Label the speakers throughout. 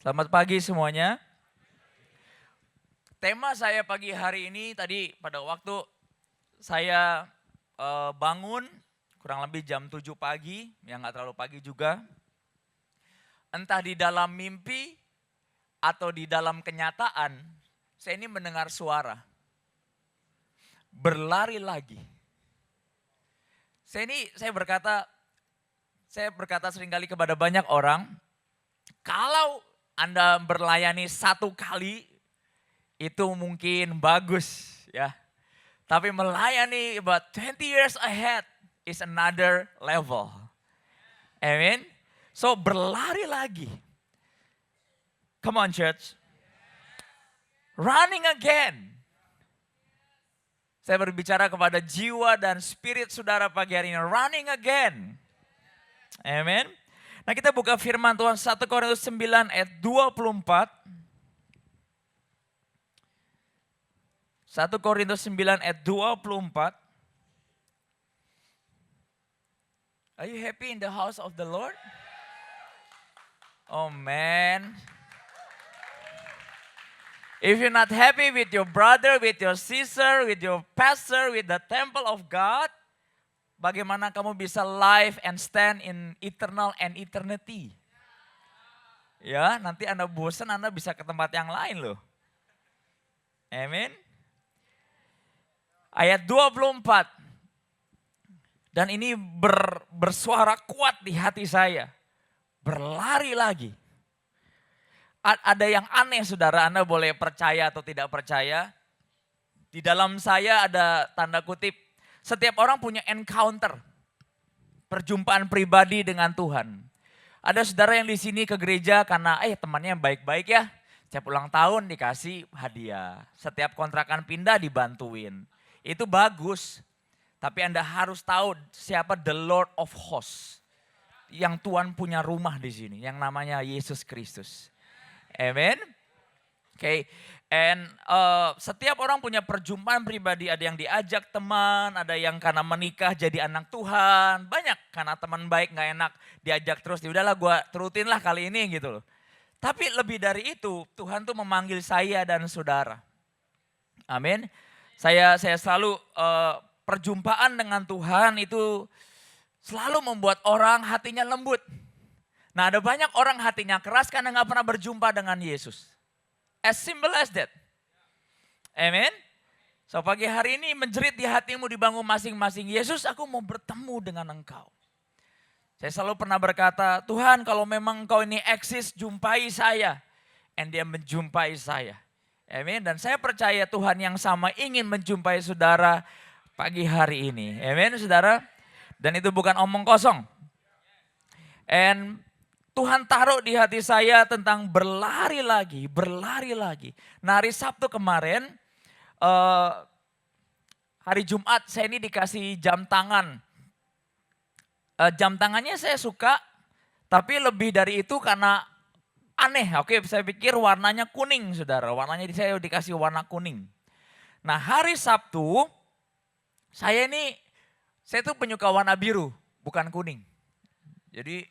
Speaker 1: Selamat pagi semuanya. Tema saya pagi hari ini tadi pada waktu saya bangun kurang lebih jam 7 pagi, yang nggak terlalu pagi juga. Entah di dalam mimpi atau di dalam kenyataan, saya ini mendengar suara. Berlari lagi. Saya berkata seringkali kepada banyak orang, kalau Anda berlayani satu kali itu mungkin bagus ya. Tapi melayani about 20 years ahead is another level. Amen. So berlari lagi. Come on church. Running again. Saya berbicara kepada jiwa dan spirit saudara pagi hari ini. Running again. Amen. Nah kita buka firman Tuhan 1 Korintus 9 ayat 24. 1 Korintus 9 ayat 24. Are you happy in the house of the Lord? Oh man. If you're not happy with your brother, with your sister, with your pastor, with the temple of God, bagaimana kamu bisa live and stand in eternal and eternity? Ya, nanti Anda bosan, Anda bisa ke tempat yang lain loh. Amin. Ayat 24. Dan ini bersuara kuat di hati saya. Berlari lagi. Ada yang aneh saudara, Anda boleh percaya atau tidak percaya. Di dalam saya ada tanda kutip, setiap orang punya encounter. Perjumpaan pribadi dengan Tuhan. Ada saudara yang di sini ke gereja karena temannya baik-baik ya. Setiap ulang tahun dikasih hadiah. Setiap kontrakan pindah dibantuin. Itu bagus. Tapi Anda harus tahu siapa the Lord of Hosts. Yang Tuhan punya rumah di sini. Yang namanya Yesus Kristus. Amen. Okay. And setiap orang punya perjumpaan pribadi. Ada yang diajak teman. Ada yang karena menikah jadi anak Tuhan. Banyak karena teman baik gak enak. Diajak terus. Udahlah gue terutin lah kali ini gitu loh. Tapi lebih dari itu Tuhan tuh memanggil saya dan saudara. Amin. Saya selalu perjumpaan dengan Tuhan itu selalu membuat orang hatinya lembut. Nah ada banyak orang hatinya keras karena gak pernah berjumpa dengan Yesus. As simple as that. Amen. So pagi hari ini menjerit di hatimu dibangun masing-masing. Yesus aku mau bertemu dengan engkau. Saya selalu pernah berkata, Tuhan kalau memang engkau ini eksis jumpai saya. And dia menjumpai saya. Amin. Dan saya percaya Tuhan yang sama ingin menjumpai saudara pagi hari ini. Amin saudara. Dan itu bukan omong kosong. And Tuhan taruh di hati saya tentang berlari lagi, berlari lagi. Nah hari Sabtu kemarin, hari Jumat saya ini dikasih jam tangan. Jam tangannya saya suka, tapi lebih dari itu karena aneh. Oke, saya pikir warnanya kuning saudara, warnanya saya dikasih warna kuning. Nah hari Sabtu, saya tuh penyuka warna biru, bukan kuning. Jadi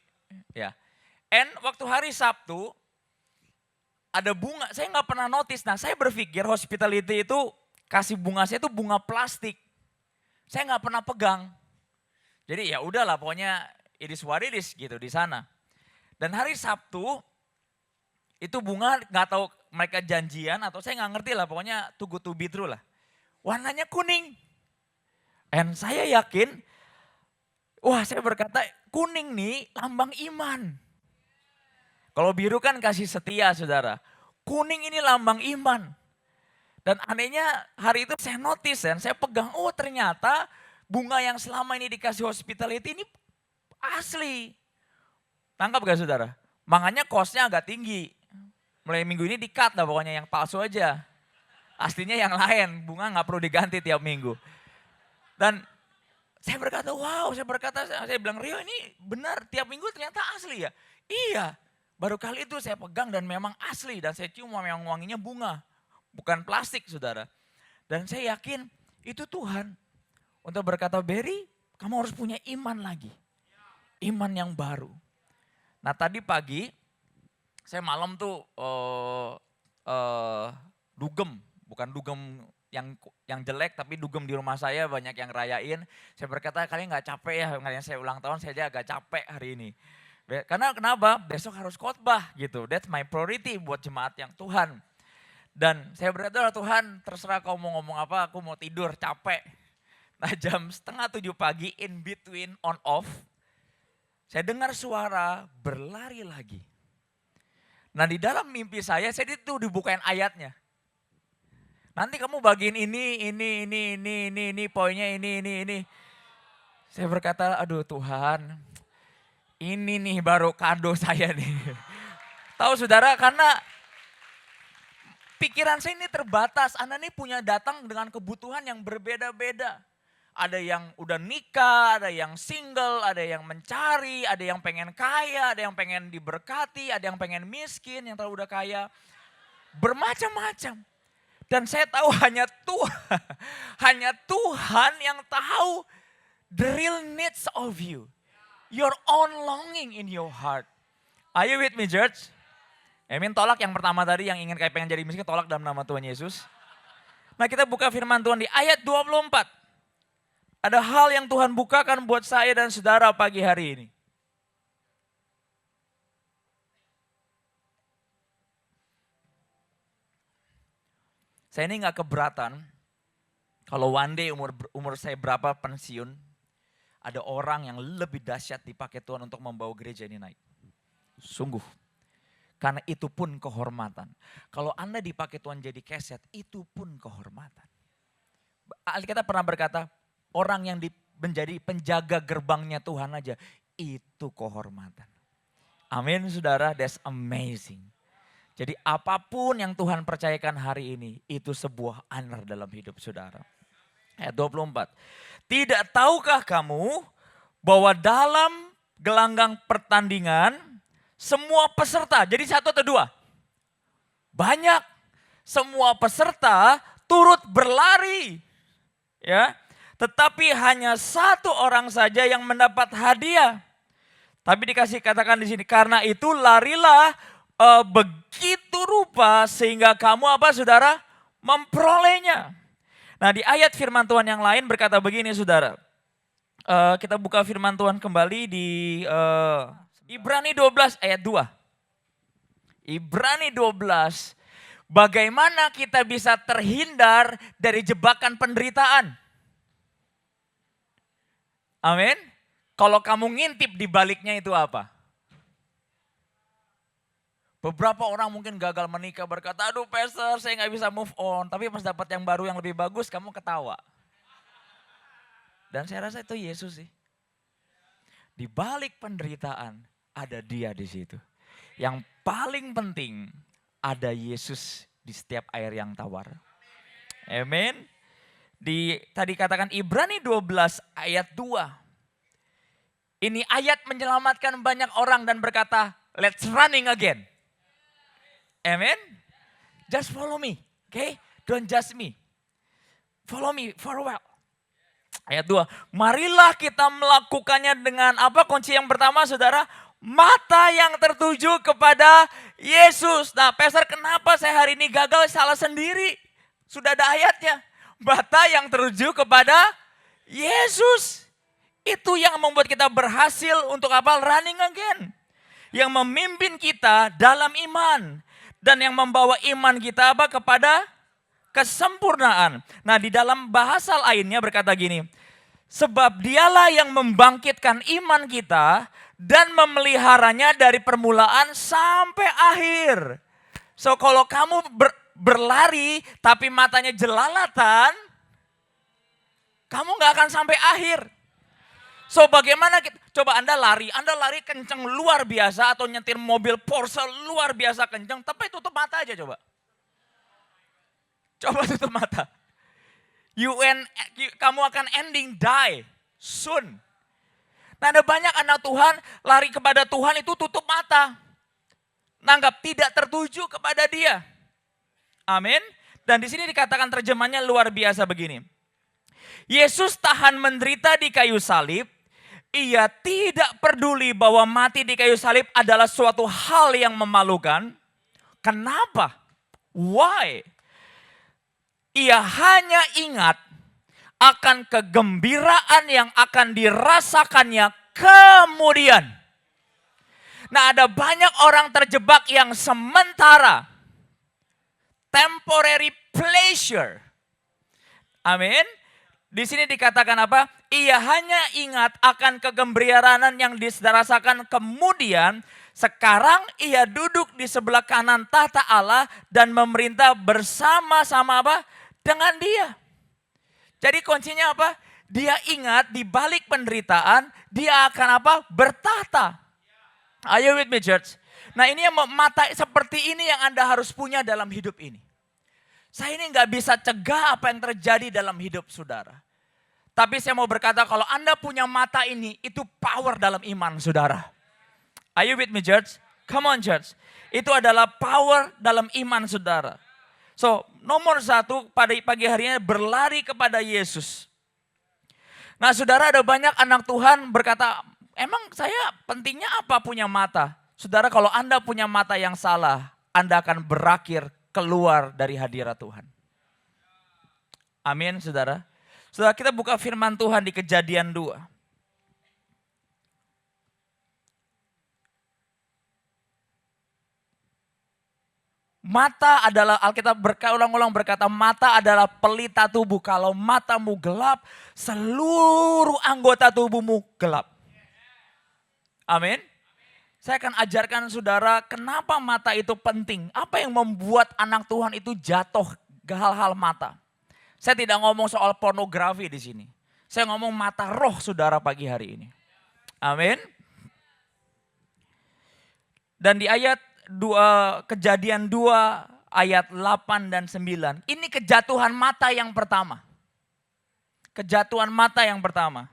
Speaker 1: ya. And waktu hari Sabtu ada bunga, saya nggak pernah notice. Nah saya berpikir hospitality itu kasih bunga saya itu bunga plastik. Saya nggak pernah pegang. Jadi ya udahlah pokoknya it is what it is gitu di sana. Dan hari Sabtu itu bunga nggak tahu mereka janjian atau saya nggak ngerti lah pokoknya too good to be true lah. Warnanya kuning. And saya yakin, saya berkata kuning nih lambang iman. Kalau biru kan kasih setia saudara. Kuning ini lambang iman. Dan anehnya hari itu saya notice dan saya pegang, ternyata bunga yang selama ini dikasih hospitality ini asli. Tangkap gak saudara? Makanya costnya agak tinggi. Mulai minggu ini di-cut lah pokoknya yang palsu aja. Aslinya yang lain, bunga gak perlu diganti tiap minggu. Dan saya berkata, saya bilang, Rio ini benar tiap minggu ternyata asli ya. Iya, baru kali itu saya pegang dan memang asli. Dan saya cium memang wanginya bunga, bukan plastik saudara. Dan saya yakin itu Tuhan. Untuk berkata, Berry kamu harus punya iman lagi. Iman yang baru. Nah tadi pagi Saya malam tuh dugem, bukan dugem yang jelek, tapi dugem di rumah saya banyak yang rayain. Saya berkata, kalian nggak capek ya, ngeliat saya ulang tahun, saya aja agak capek hari ini. Karena kenapa? Besok harus khotbah gitu. That's my priority buat jemaat yang Tuhan. Dan saya berkata, Tuhan terserah kau mau ngomong apa, aku mau tidur, capek. Nah jam 6:30 pagi, in between on off, saya dengar suara berlari lagi. Nah di dalam mimpi saya itu dibukain ayatnya. Nanti kamu bagiin ini, poinnya ini. Saya berkata, aduh Tuhan, ini nih baru kado saya nih. Tahu saudara, karena pikiran saya ini terbatas. Anda nih punya datang dengan kebutuhan yang berbeda-beda. Ada yang udah nikah, ada yang single, ada yang mencari, ada yang pengen kaya, ada yang pengen diberkati, ada yang pengen miskin, yang terlalu udah kaya. Bermacam-macam. Dan saya tahu hanya Tuhan yang tahu the real needs of you. Your own longing in your heart. Are you with me, church? Amin. Tolak yang pertama tadi yang ingin kayak pengen jadi miskin, tolak dalam nama Tuhan Yesus. Nah kita buka firman Tuhan di ayat 24. Ada hal yang Tuhan bukakan buat saya dan saudara pagi hari ini. Saya ini gak keberatan, kalau one day umur saya berapa pensiun, ada orang yang lebih dahsyat dipakai Tuhan untuk membawa gereja ini naik. Sungguh. Karena itu pun kehormatan. Kalau Anda dipakai Tuhan jadi keset, itu pun kehormatan. Alkitab pernah berkata, orang yang menjadi penjaga gerbangnya Tuhan aja, itu kehormatan. Amin saudara, that's amazing. Jadi apapun yang Tuhan percayakan hari ini, itu sebuah honor dalam hidup saudara. Ayat 24. Tidak tahukah kamu bahwa dalam gelanggang pertandingan, semua peserta, jadi satu atau dua? Banyak. Semua peserta turut berlari. Ya. Tetapi hanya satu orang saja yang mendapat hadiah. Tapi dikasih katakan di sini, karena itu larilah begitu rupa sehingga kamu apa saudara? Memperolehnya. Nah di ayat firman Tuhan yang lain berkata begini saudara. Kita buka firman Tuhan kembali di Ibrani 12 ayat 2. Ibrani 12. Bagaimana kita bisa terhindar dari jebakan penderitaan? Amin. Kalau kamu ngintip di baliknya itu apa? Beberapa orang mungkin gagal menikah berkata, aduh pastor saya gak bisa move on. Tapi pas dapat yang baru yang lebih bagus kamu ketawa. Dan saya rasa itu Yesus sih. Di balik penderitaan ada dia di situ. Yang paling penting ada Yesus di setiap air yang tawar. Amin. Tadi katakan Ibrani 12 ayat 2. Ini ayat menyelamatkan banyak orang dan berkata, let's running again. Amen. Just follow me, okay? Don't judge me. Follow me for a while. Ayat 2. Marilah kita melakukannya dengan apa? Kunci yang pertama saudara, mata yang tertuju kepada Yesus. Nah, pastor kenapa saya hari ini gagal? Salah sendiri. Sudah ada ayatnya. Mata yang tertuju kepada Yesus. Itu yang membuat kita berhasil untuk apa? Running again. Yang memimpin kita dalam iman. Dan yang membawa iman kita apa? Kepada kesempurnaan. Nah di dalam bahasa lainnya berkata gini. Sebab dialah yang membangkitkan iman kita dan memeliharanya dari permulaan sampai akhir. So kalau kamu berlari tapi matanya jelalatan, kamu gak akan sampai akhir. So bagaimana kita, coba Anda lari kenceng luar biasa atau nyetir mobil Porsche luar biasa kenceng, tapi tutup mata aja coba. Coba tutup mata. Kamu akan ending die soon. Nah ada banyak anak Tuhan lari kepada Tuhan itu tutup mata. Nanggap tidak tertuju kepada dia. Amin. Dan di sini dikatakan terjemahnya luar biasa begini. Yesus tahan menderita di kayu salib. Ia tidak peduli bahwa mati di kayu salib adalah suatu hal yang memalukan. Kenapa? Why? Ia hanya ingat akan kegembiraan yang akan dirasakannya kemudian. Nah, ada banyak orang terjebak yang sementara. Temporary pleasure. Amin. Di sini dikatakan apa? Ia hanya ingat akan kegembiraan yang dirasakan kemudian. Sekarang ia duduk di sebelah kanan tahta Allah dan memerintah bersama-sama apa? Dengan dia. Jadi kuncinya apa? Dia ingat di balik penderitaan, dia akan apa? Bertahta. Are you with me, church? Nah, ini yang mata seperti ini yang Anda harus punya dalam hidup ini. Saya ini nggak bisa cegah apa yang terjadi dalam hidup saudara. Tapi saya mau berkata kalau Anda punya mata ini, itu power dalam iman saudara. Are you with me, church? Come on, church. Itu adalah power dalam iman saudara. So, nomor satu pada pagi harinya berlari kepada Yesus. Nah, saudara, ada banyak anak Tuhan berkata, emang saya pentingnya apa punya mata? Saudara, kalau Anda punya mata yang salah, Anda akan berakhir keluar dari hadirat Tuhan. Amin, saudara. Saudara, kita buka firman Tuhan di Kejadian 2. Mata adalah, Alkitab berulang-ulang berkata, mata adalah pelita tubuh. Kalau matamu gelap, seluruh anggota tubuhmu gelap. Amin. Saya akan ajarkan saudara kenapa mata itu penting. Apa yang membuat anak Tuhan itu jatuh ke hal-hal mata. Saya tidak ngomong soal pornografi di sini. Saya ngomong mata roh saudara pagi hari ini. Amin. Dan di ayat Kejadian 2 ayat 8 dan 9. Ini kejatuhan mata yang pertama. Kejatuhan mata yang pertama.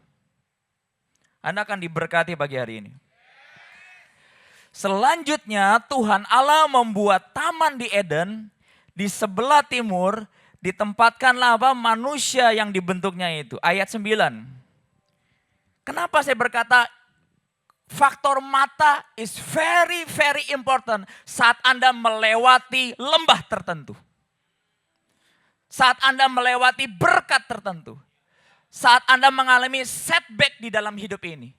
Speaker 1: Anda akan diberkati pagi hari ini. Selanjutnya Tuhan Allah membuat taman di Eden. Di sebelah timur ditempatkanlah apa? Manusia yang dibentuknya itu. Ayat 9. Kenapa saya berkata faktor mata is very very important saat Anda melewati lembah tertentu. Saat Anda melewati berkat tertentu. Saat Anda mengalami setback di dalam hidup ini.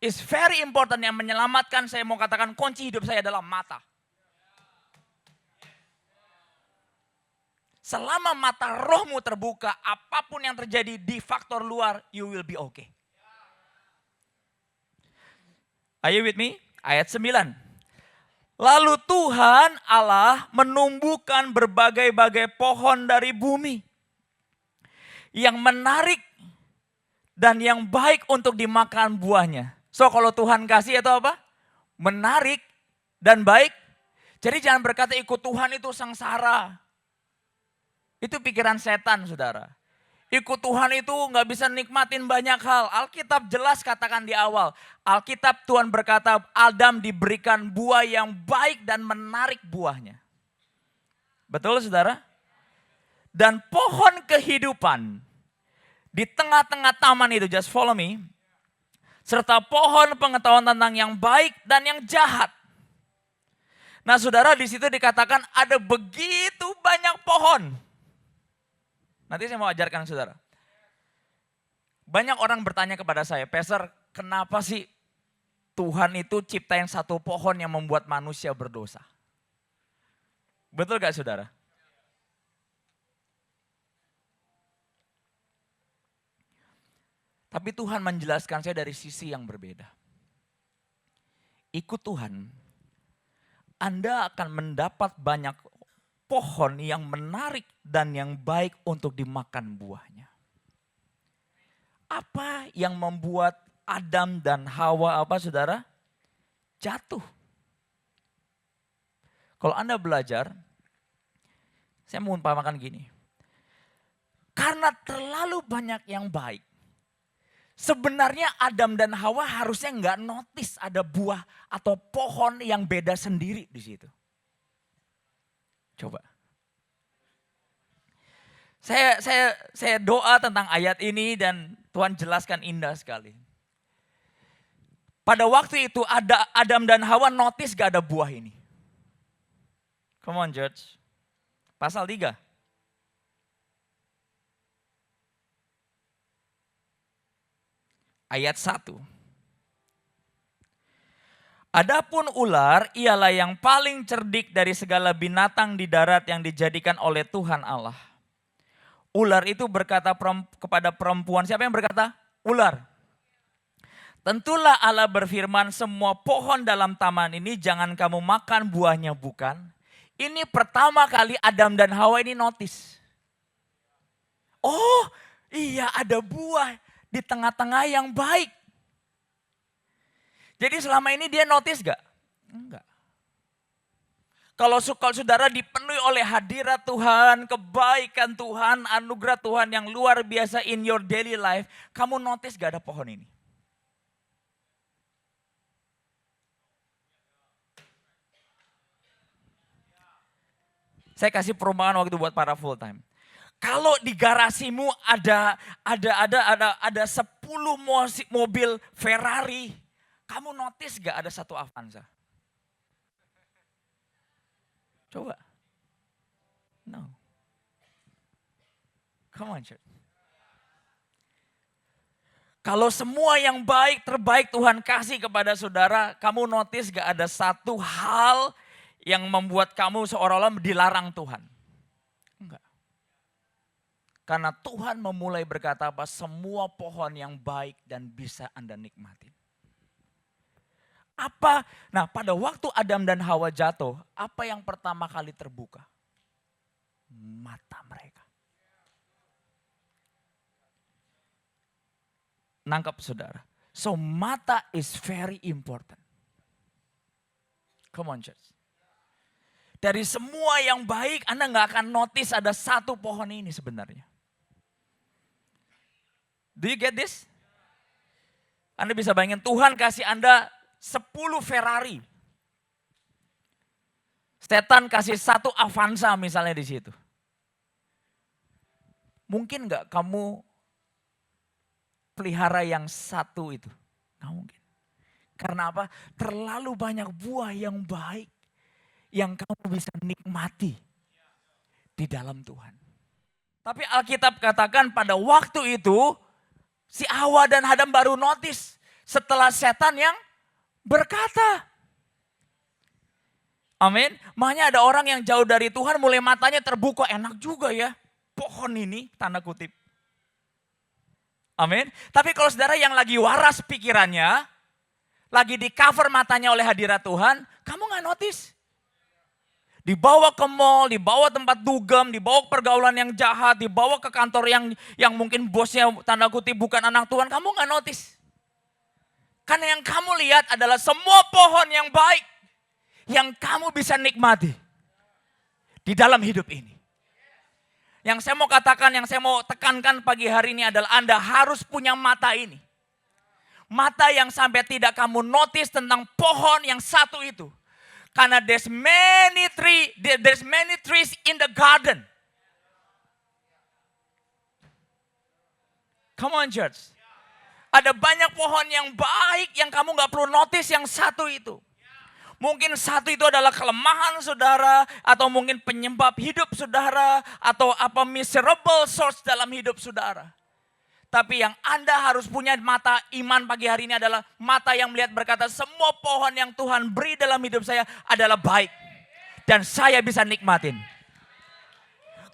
Speaker 1: Is very important, yang menyelamatkan saya mau katakan kunci hidup saya adalah mata. Selama mata rohmu terbuka, apapun yang terjadi di faktor luar, you will be okay. Are you with me? Ayat 9. Lalu Tuhan Allah menumbuhkan berbagai-bagai pohon dari bumi. Yang menarik dan yang baik untuk dimakan buahnya. So kalau Tuhan kasih itu apa? Menarik dan baik. Jadi jangan berkata ikut Tuhan itu sengsara. Itu pikiran setan saudara. Ikut Tuhan itu gak bisa nikmatin banyak hal. Alkitab jelas katakan di awal. Alkitab Tuhan berkata Adam diberikan buah yang baik dan menarik buahnya. Betul saudara? Dan pohon kehidupan di tengah-tengah taman itu, just follow me. Serta pohon pengetahuan tentang yang baik dan yang jahat. Nah saudara, di situ dikatakan ada begitu banyak pohon. Nanti saya mau ajarkan saudara. Banyak orang bertanya kepada saya, Pastor, kenapa sih Tuhan itu ciptain satu pohon yang membuat manusia berdosa? Betul gak saudara? Tapi Tuhan menjelaskan saya dari sisi yang berbeda. Ikut Tuhan, Anda akan mendapat banyak pohon yang menarik dan yang baik untuk dimakan buahnya. Apa yang membuat Adam dan Hawa apa saudara? Jatuh. Kalau Anda belajar, saya mau umpamakan gini. Karena terlalu banyak yang baik. Sebenarnya Adam dan Hawa harusnya nggak notice ada buah atau pohon yang beda sendiri di situ. Coba. Saya doa tentang ayat ini dan Tuhan jelaskan indah sekali. Pada waktu itu ada Adam dan Hawa notice gak ada buah ini. Come on church. Pasal 3. Ayat 1. Adapun ular ialah yang paling cerdik dari segala binatang di darat yang dijadikan oleh Tuhan Allah. Ular itu berkata kepada perempuan, siapa yang berkata? Ular. Tentulah Allah berfirman, semua pohon dalam taman ini jangan kamu makan buahnya, bukan? Ini pertama kali Adam dan Hawa ini notice. Oh iya, ada buah di tengah-tengah yang baik. Jadi selama ini dia notice gak? Enggak. Kalau saudara dipenuhi oleh hadirat Tuhan, kebaikan Tuhan, anugerah Tuhan yang luar biasa in your daily life, kamu notice gak ada pohon ini? Saya kasih perumpamaan waktu buat para full time. Kalau di garasimu ada 10 mobil Ferrari, kamu notice gak ada satu Avanza? Coba. No. Come on church. Kalau semua yang baik, terbaik Tuhan kasih kepada saudara, kamu notice gak ada satu hal yang membuat kamu seolah-olah dilarang Tuhan? Enggak. Karena Tuhan memulai berkata apa? Semua pohon yang baik dan bisa Anda nikmati. Apa? Nah, pada waktu Adam dan Hawa jatuh, apa yang pertama kali terbuka? Mata mereka. Nangkap saudara. So mata is very important. Come on church. Dari semua yang baik, Anda gak akan notice ada satu pohon ini sebenarnya. Do you get this? Anda bisa bayangin Tuhan kasih Anda 10 Ferrari. Setan kasih satu Avanza misalnya di situ. Mungkin gak kamu pelihara yang satu itu? Gak mungkin. Karena apa? Terlalu banyak buah yang baik yang kamu bisa nikmati di dalam Tuhan. Tapi Alkitab katakan pada waktu itu si Hawa dan Adam baru notice setelah setan yang berkata. Amin. Makanya ada orang yang jauh dari Tuhan mulai matanya terbuka, enak juga ya pohon ini, tanda kutip. Amin. Tapi kalau saudara yang lagi waras pikirannya, lagi di cover matanya oleh hadirat Tuhan, kamu gak notice. Dibawa ke mall, dibawa tempat dugem, dibawa pergaulan yang jahat, dibawa ke kantor yang mungkin bosnya tanda kutip bukan anak Tuhan, kamu gak notice. Karena yang kamu lihat adalah semua pohon yang baik yang kamu bisa nikmati di dalam hidup ini. Yang saya mau katakan, yang saya mau tekankan pagi hari ini adalah Anda harus punya mata ini. Mata yang sampai tidak kamu notice tentang pohon yang satu itu. Karena there's many trees in the garden. Come on church. Ada banyak pohon yang baik yang kamu gak perlu notice yang satu itu. Mungkin satu itu adalah kelemahan saudara, atau mungkin penyebab hidup saudara, atau apa miserable source dalam hidup saudara. Tapi yang Anda harus punya mata iman pagi hari ini adalah mata yang melihat berkata semua pohon yang Tuhan beri dalam hidup saya adalah baik. Dan saya bisa nikmatin.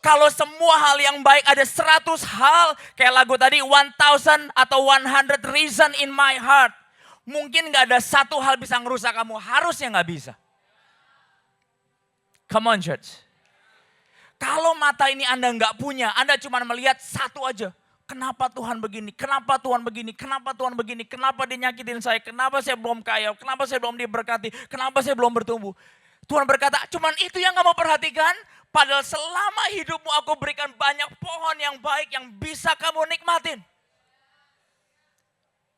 Speaker 1: Kalau semua hal yang baik ada 100 hal, kayak lagu tadi 1000 atau 100 reason in my heart. Mungkin gak ada satu hal bisa ngerusak kamu, harusnya gak bisa. Come on church. Kalau mata ini Anda gak punya, Anda cuma melihat satu aja. Kenapa Tuhan begini, kenapa Tuhan begini, kenapa Tuhan begini, kenapa dia nyakitin saya, kenapa saya belum kaya, kenapa saya belum diberkati, kenapa saya belum bertumbuh. Tuhan berkata, cuman itu yang kamu perhatikan, padahal selama hidupmu aku berikan banyak pohon yang baik yang bisa kamu nikmatin.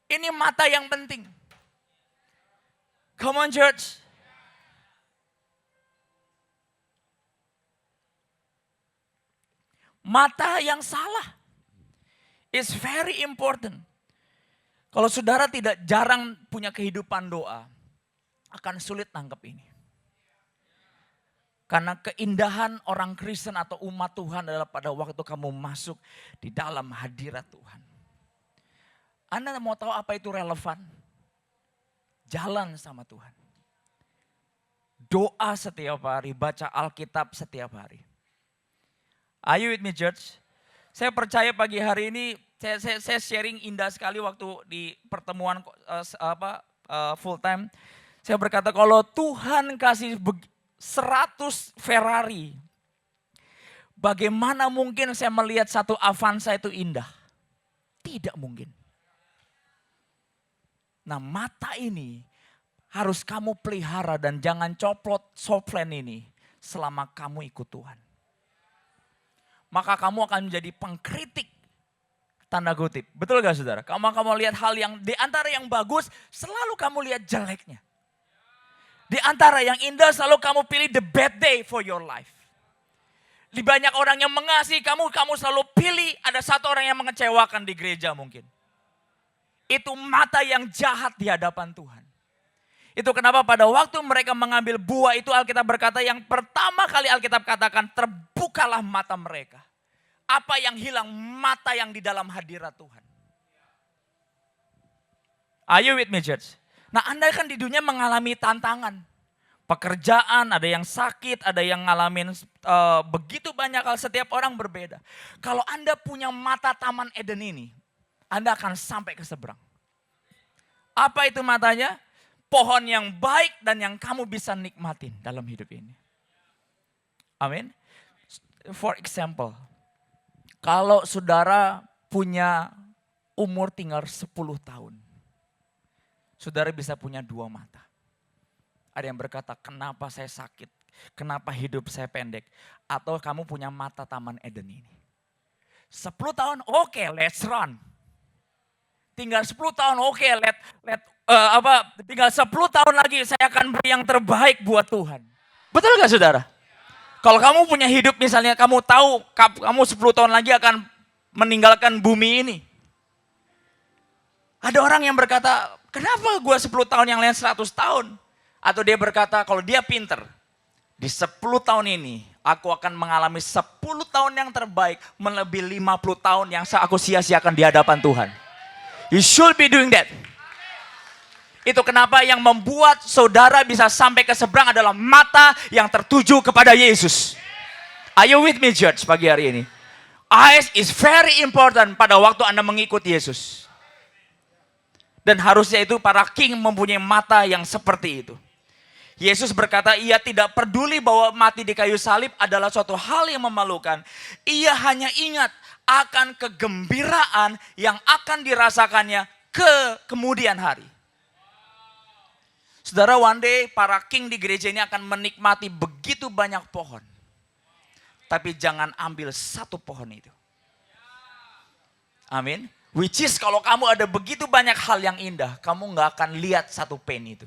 Speaker 1: Ini mata yang penting. Come on church. Mata yang salah is very important. Kalau saudara tidak jarang punya kehidupan doa, akan sulit nangkep ini. Karena keindahan orang Kristen atau umat Tuhan adalah pada waktu kamu masuk di dalam hadirat Tuhan. Anda mau tahu apa itu relevan? Jalan sama Tuhan. Doa setiap hari, baca Alkitab setiap hari. Are you with me, church? Saya percaya pagi hari ini, saya sharing indah sekali waktu di pertemuan full time. Saya berkata kalau Tuhan kasih 100 Ferrari, bagaimana mungkin saya melihat satu Avanza itu indah? Tidak mungkin. Nah, mata ini harus kamu pelihara dan jangan coplot soflen ini selama kamu ikut Tuhan. Maka kamu akan menjadi pengkritik, tanda kutip. Betul gak saudara? Kamu lihat hal yang di antara yang bagus, selalu kamu lihat jeleknya. Di antara yang indah selalu kamu pilih the bad day for your life. Di banyak orang yang mengasihi kamu selalu pilih ada satu orang yang mengecewakan di gereja mungkin. Itu mata yang jahat di hadapan Tuhan. Itu kenapa pada waktu mereka mengambil buah itu Alkitab berkata yang pertama kali Alkitab katakan terbukalah mata mereka. Apa yang hilang? Mata yang di dalam hadirat Tuhan. Are you with me, church? Nah, Anda kan di dunia mengalami tantangan. Pekerjaan, ada yang sakit, ada yang ngalamin begitu banyak hal, setiap orang berbeda. Kalau Anda punya mata Taman Eden ini, Anda akan sampai ke seberang. Apa itu matanya? Pohon yang baik dan yang kamu bisa nikmatin dalam hidup ini. Amin. For example, kalau saudara punya umur tinggal 10 tahun, saudara bisa punya 2 mata. Ada yang berkata, kenapa saya sakit? Kenapa hidup saya pendek? Atau kamu punya mata Taman Eden ini. 10 tahun, oke, let's run. Tinggal 10 tahun, oke, tinggal 10 tahun lagi saya akan beri yang terbaik buat Tuhan. Betul gak saudara? Kalau kamu punya hidup misalnya, kamu tahu kamu 10 tahun lagi akan meninggalkan bumi ini. Ada orang yang berkata, kenapa gue 10 tahun yang lain 100 tahun? Atau dia berkata, kalau dia pinter, di 10 tahun ini aku akan mengalami 10 tahun yang terbaik, melebihi 50 tahun yang aku sia-siakan di hadapan Tuhan. You should be doing that. Itu kenapa yang membuat saudara bisa sampai ke seberang adalah mata yang tertuju kepada Yesus. Are you with me, church, pagi hari ini? Eyes is very important pada waktu Anda mengikut Yesus. Dan harusnya itu para king mempunyai mata yang seperti itu. Yesus berkata, ia tidak peduli bahwa mati di kayu salib adalah suatu hal yang memalukan. Ia hanya ingat akan kegembiraan yang akan dirasakannya kemudian hari. Saudara, one day para king di gereja ini akan menikmati begitu banyak pohon. Tapi jangan ambil satu pohon itu. Amin. Which is kalau kamu ada begitu banyak hal yang indah, kamu gak akan lihat satu pen itu.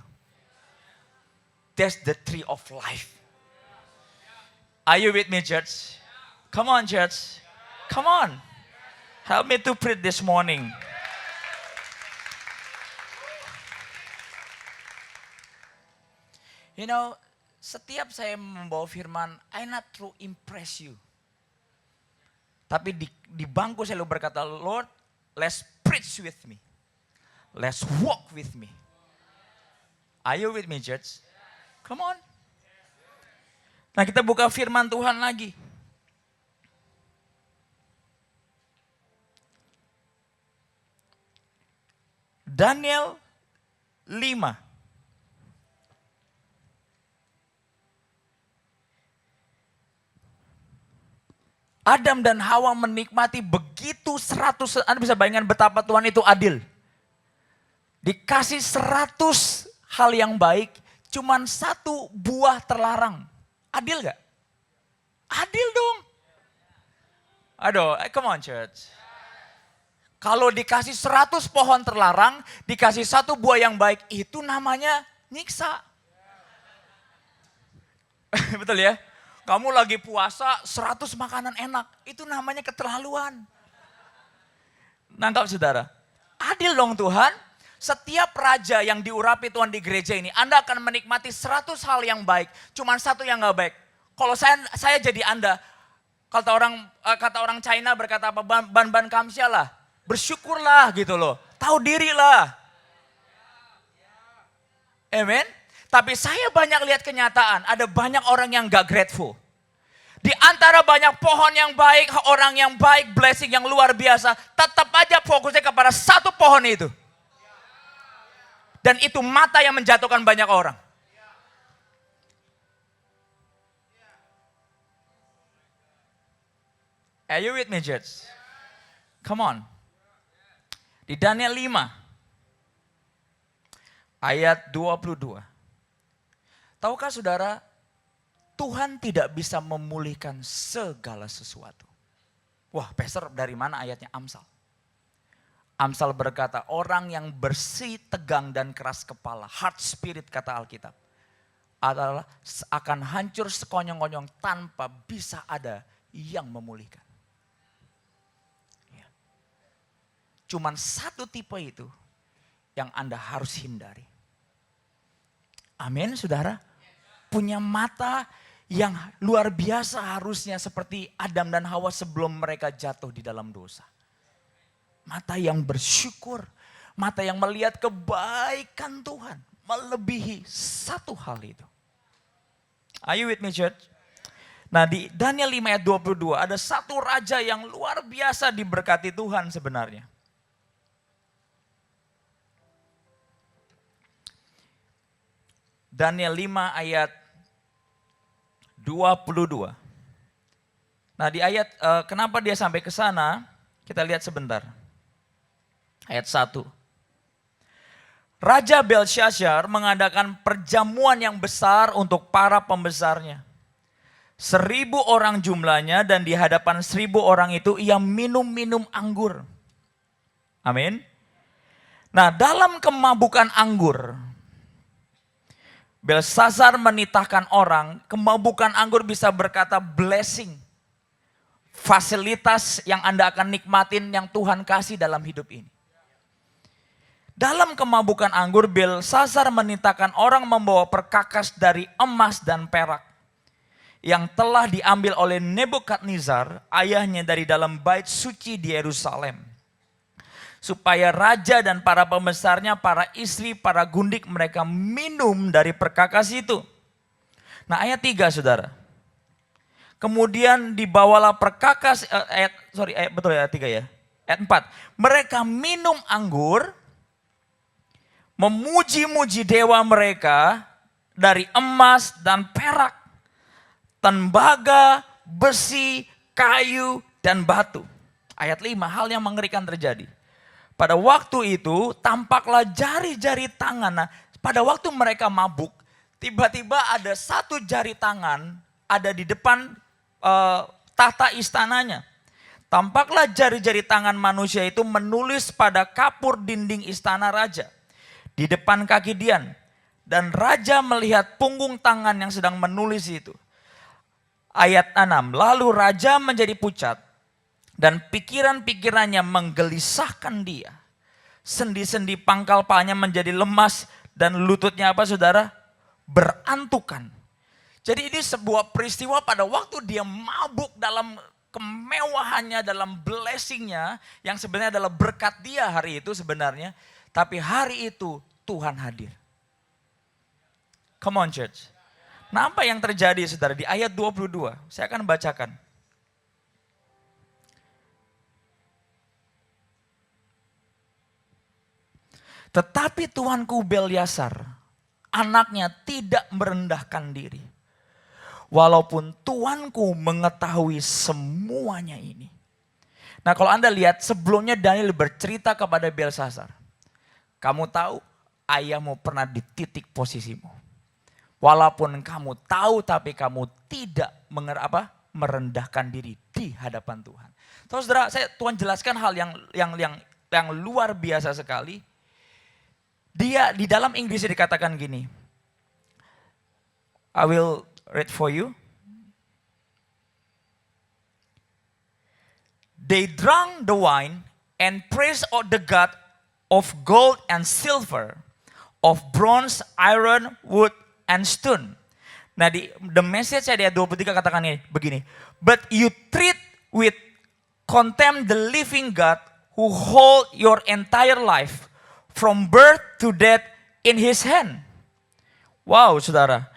Speaker 1: That's the tree of life. Are you with me, church? Come on, church. Come on. Help me to preach this morning. You know, setiap saya membawa firman, I not to impress you. Tapi di bangku saya selalu berkata, Lord, let's preach with me. Let's walk with me. Are you with me, church? Come on. Nah, kita buka firman Tuhan lagi. Daniel 5. Adam dan Hawa menikmati begitu 100, Anda bisa bayangkan betapa Tuhan itu adil. Dikasih 100 hal yang baik, cuman 1 buah terlarang. Adil gak? Adil dong. Aduh, come on church. Kalau dikasih 100 pohon terlarang, dikasih 1 buah yang baik, itu namanya nyiksa. Betul ya? Kamu lagi puasa 100 makanan enak, itu namanya keterlaluan. Nangkap saudara? adil dong Tuhan. Setiap raja yang diurapi Tuhan di gereja ini, Anda akan menikmati 100 hal yang baik. Cuman satu yang gak baik. Kalau saya jadi Anda, kata orang China berkata apa? Ban kamsia lah. Bersyukurlah gitu loh. Tahu dirilah. Amen. Tapi saya banyak lihat kenyataan, ada banyak orang yang gak grateful. Di antara banyak pohon yang baik, orang yang baik, blessing yang luar biasa, tetap aja fokusnya kepada satu pohon itu. Dan itu mata yang menjatuhkan banyak orang. Are you with me, church? Come on. Di Daniel 5, ayat 22. Tahukah saudara, Tuhan tidak bisa memulihkan segala sesuatu. Wah, pastor dari mana ayatnya? Amsal. Amsal berkata, orang yang bersih, tegang, dan keras kepala, hard spirit kata Alkitab, adalah akan hancur sekonyong-konyong tanpa bisa ada yang memulihkan. Ya. Cuman satu tipe itu yang Anda harus hindari. Amin, saudara. Punya mata yang luar biasa harusnya seperti Adam dan Hawa sebelum mereka jatuh di dalam dosa. Mata yang bersyukur, mata yang melihat kebaikan Tuhan melebihi satu hal itu. Are you with me, church? Nah, di Daniel 5 ayat 22 ada satu raja yang luar biasa diberkati Tuhan sebenarnya. Daniel 5 ayat 22. Nah, di ayat kenapa dia sampai ke sana? Kita lihat sebentar. Ayat 1. Raja Belshazzar mengadakan perjamuan yang besar untuk para pembesarnya. 1.000 orang jumlahnya dan di hadapan 1.000 orang itu ia minum anggur. Amin. Nah, dalam kemabukan anggur, Belshazzar menitahkan orang, kemabukan anggur bisa berkata blessing. Fasilitas yang Anda akan nikmatin yang Tuhan kasih dalam hidup ini. Dalam kemabukan anggur, Belshazzar menitahkan orang membawa perkakas dari emas dan perak yang telah diambil oleh Nebukadnezar, ayahnya dari dalam bait suci di Yerusalem. Supaya raja dan para pembesarnya, para istri, para gundik mereka minum dari perkakas itu. Nah, ayat 3 saudara. Kemudian dibawalah perkakas, ayat 3 ya. Ayat 4. Mereka minum anggur, memuji-muji dewa mereka dari emas dan perak, tembaga, besi, kayu, dan batu. Ayat 5, hal yang mengerikan terjadi. Pada waktu itu tampaklah jari-jari tangan. Nah, pada waktu mereka mabuk, tiba-tiba ada satu jari tangan ada di depan tahta istananya. Tampaklah jari-jari tangan manusia itu menulis pada kapur dinding istana raja. Di depan kaki Dian. Dan raja melihat punggung tangan yang sedang menulis itu. Ayat 6. Lalu raja menjadi pucat. Dan pikiran-pikirannya menggelisahkan dia. Sendi-sendi pangkal pahanya menjadi lemas. Dan lututnya apa saudara? Berantukan. Jadi ini sebuah peristiwa pada waktu dia mabuk dalam kemewahannya, dalam blessingnya. Yang sebenarnya adalah berkat dia hari itu sebenarnya. Tapi hari itu Tuhan hadir. Come on church. Nah, apa yang terjadi saudara di ayat 22? Saya akan bacakan. Tetapi tuanku Belshazzar, anaknya tidak merendahkan diri. Walaupun tuanku mengetahui semuanya ini. Nah, kalau Anda lihat sebelumnya Daniel bercerita kepada Belshazzar. Kamu tahu, ayahmu pernah di titik posisimu. Walaupun kamu tahu, tapi kamu tidak merendahkan diri di hadapan Tuhan. Terus saudara, Tuhan jelaskan hal yang luar biasa sekali. Dia di dalam Inggrisnya dikatakan gini. I will read for you. They drank the wine and praised the God of gold and silver, of bronze, iron, wood, and stone. Nah di The Message ayat 23 katakan begini. But you treat with contempt the living God who hold your entire life from birth to death in his hand. Wow saudara.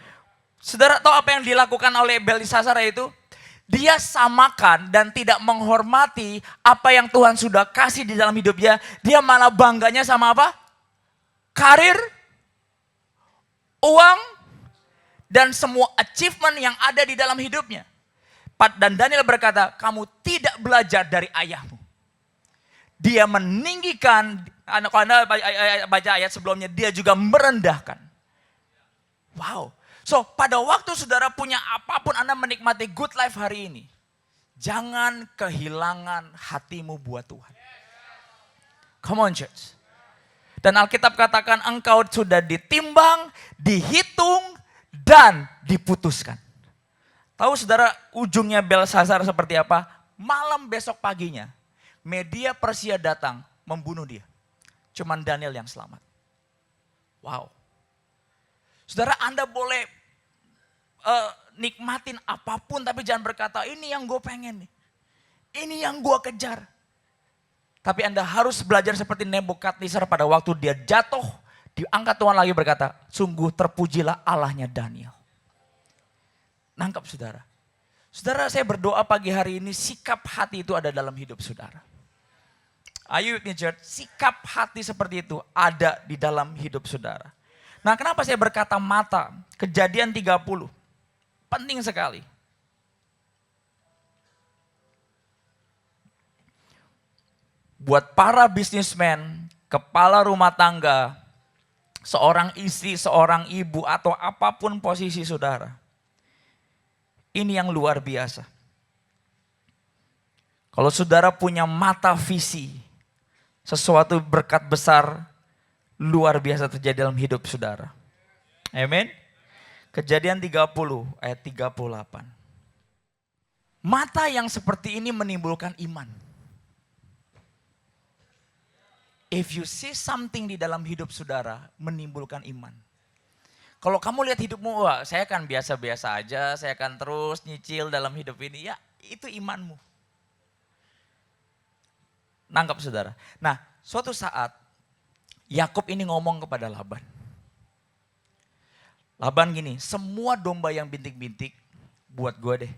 Speaker 1: Saudara tahu apa yang dilakukan oleh Belteshazzar itu? Dia samakan dan tidak menghormati apa yang Tuhan sudah kasih di dalam hidupnya. Dia malah bangganya sama apa? Karir, uang, dan semua achievement yang ada di dalam hidupnya. Dan Daniel berkata, kamu tidak belajar dari ayahmu. Dia meninggikan, kalau Anda baca ayat sebelumnya, dia juga merendahkan. Wow. So, pada waktu saudara punya apapun Anda menikmati good life hari ini, jangan kehilangan hatimu buat Tuhan. Come on church. Dan Alkitab katakan engkau sudah ditimbang, dihitung, dan diputuskan. Tahu saudara ujungnya Belteshazzar seperti apa? Malam besok paginya, media Persia datang membunuh dia. Cuman Daniel yang selamat. Wow. Saudara Anda boleh nikmatin apapun tapi jangan berkata ini yang gue pengen nih. Ini yang gue kejar. Tapi Anda harus belajar seperti Nebukadnezar pada waktu dia jatuh. Diangkat Tuhan lagi berkata, sungguh terpujilah Allahnya Daniel. Nangkap saudara. Saudara saya berdoa pagi hari ini sikap hati itu ada dalam hidup saudara. Ayo church, sikap hati seperti itu ada di dalam hidup saudara. Nah kenapa saya berkata mata? Kejadian 30. Penting sekali. Buat para bisnismen, kepala rumah tangga, seorang istri, seorang ibu, atau apapun posisi saudara. Ini yang luar biasa. Kalau saudara punya mata visi, sesuatu berkat besar luar biasa terjadi dalam hidup saudara. Amin. Kejadian 30 ayat 38. Mata yang seperti ini menimbulkan iman. If you see something di dalam hidup saudara, menimbulkan iman. Kalau kamu lihat hidupmu, wah saya kan biasa-biasa aja, saya akan terus nyicil dalam hidup ini. Ya itu imanmu. Nangkap saudara. Nah suatu saat Yakub ini ngomong kepada Laban. Laban gini, semua domba yang bintik-bintik buat gue deh.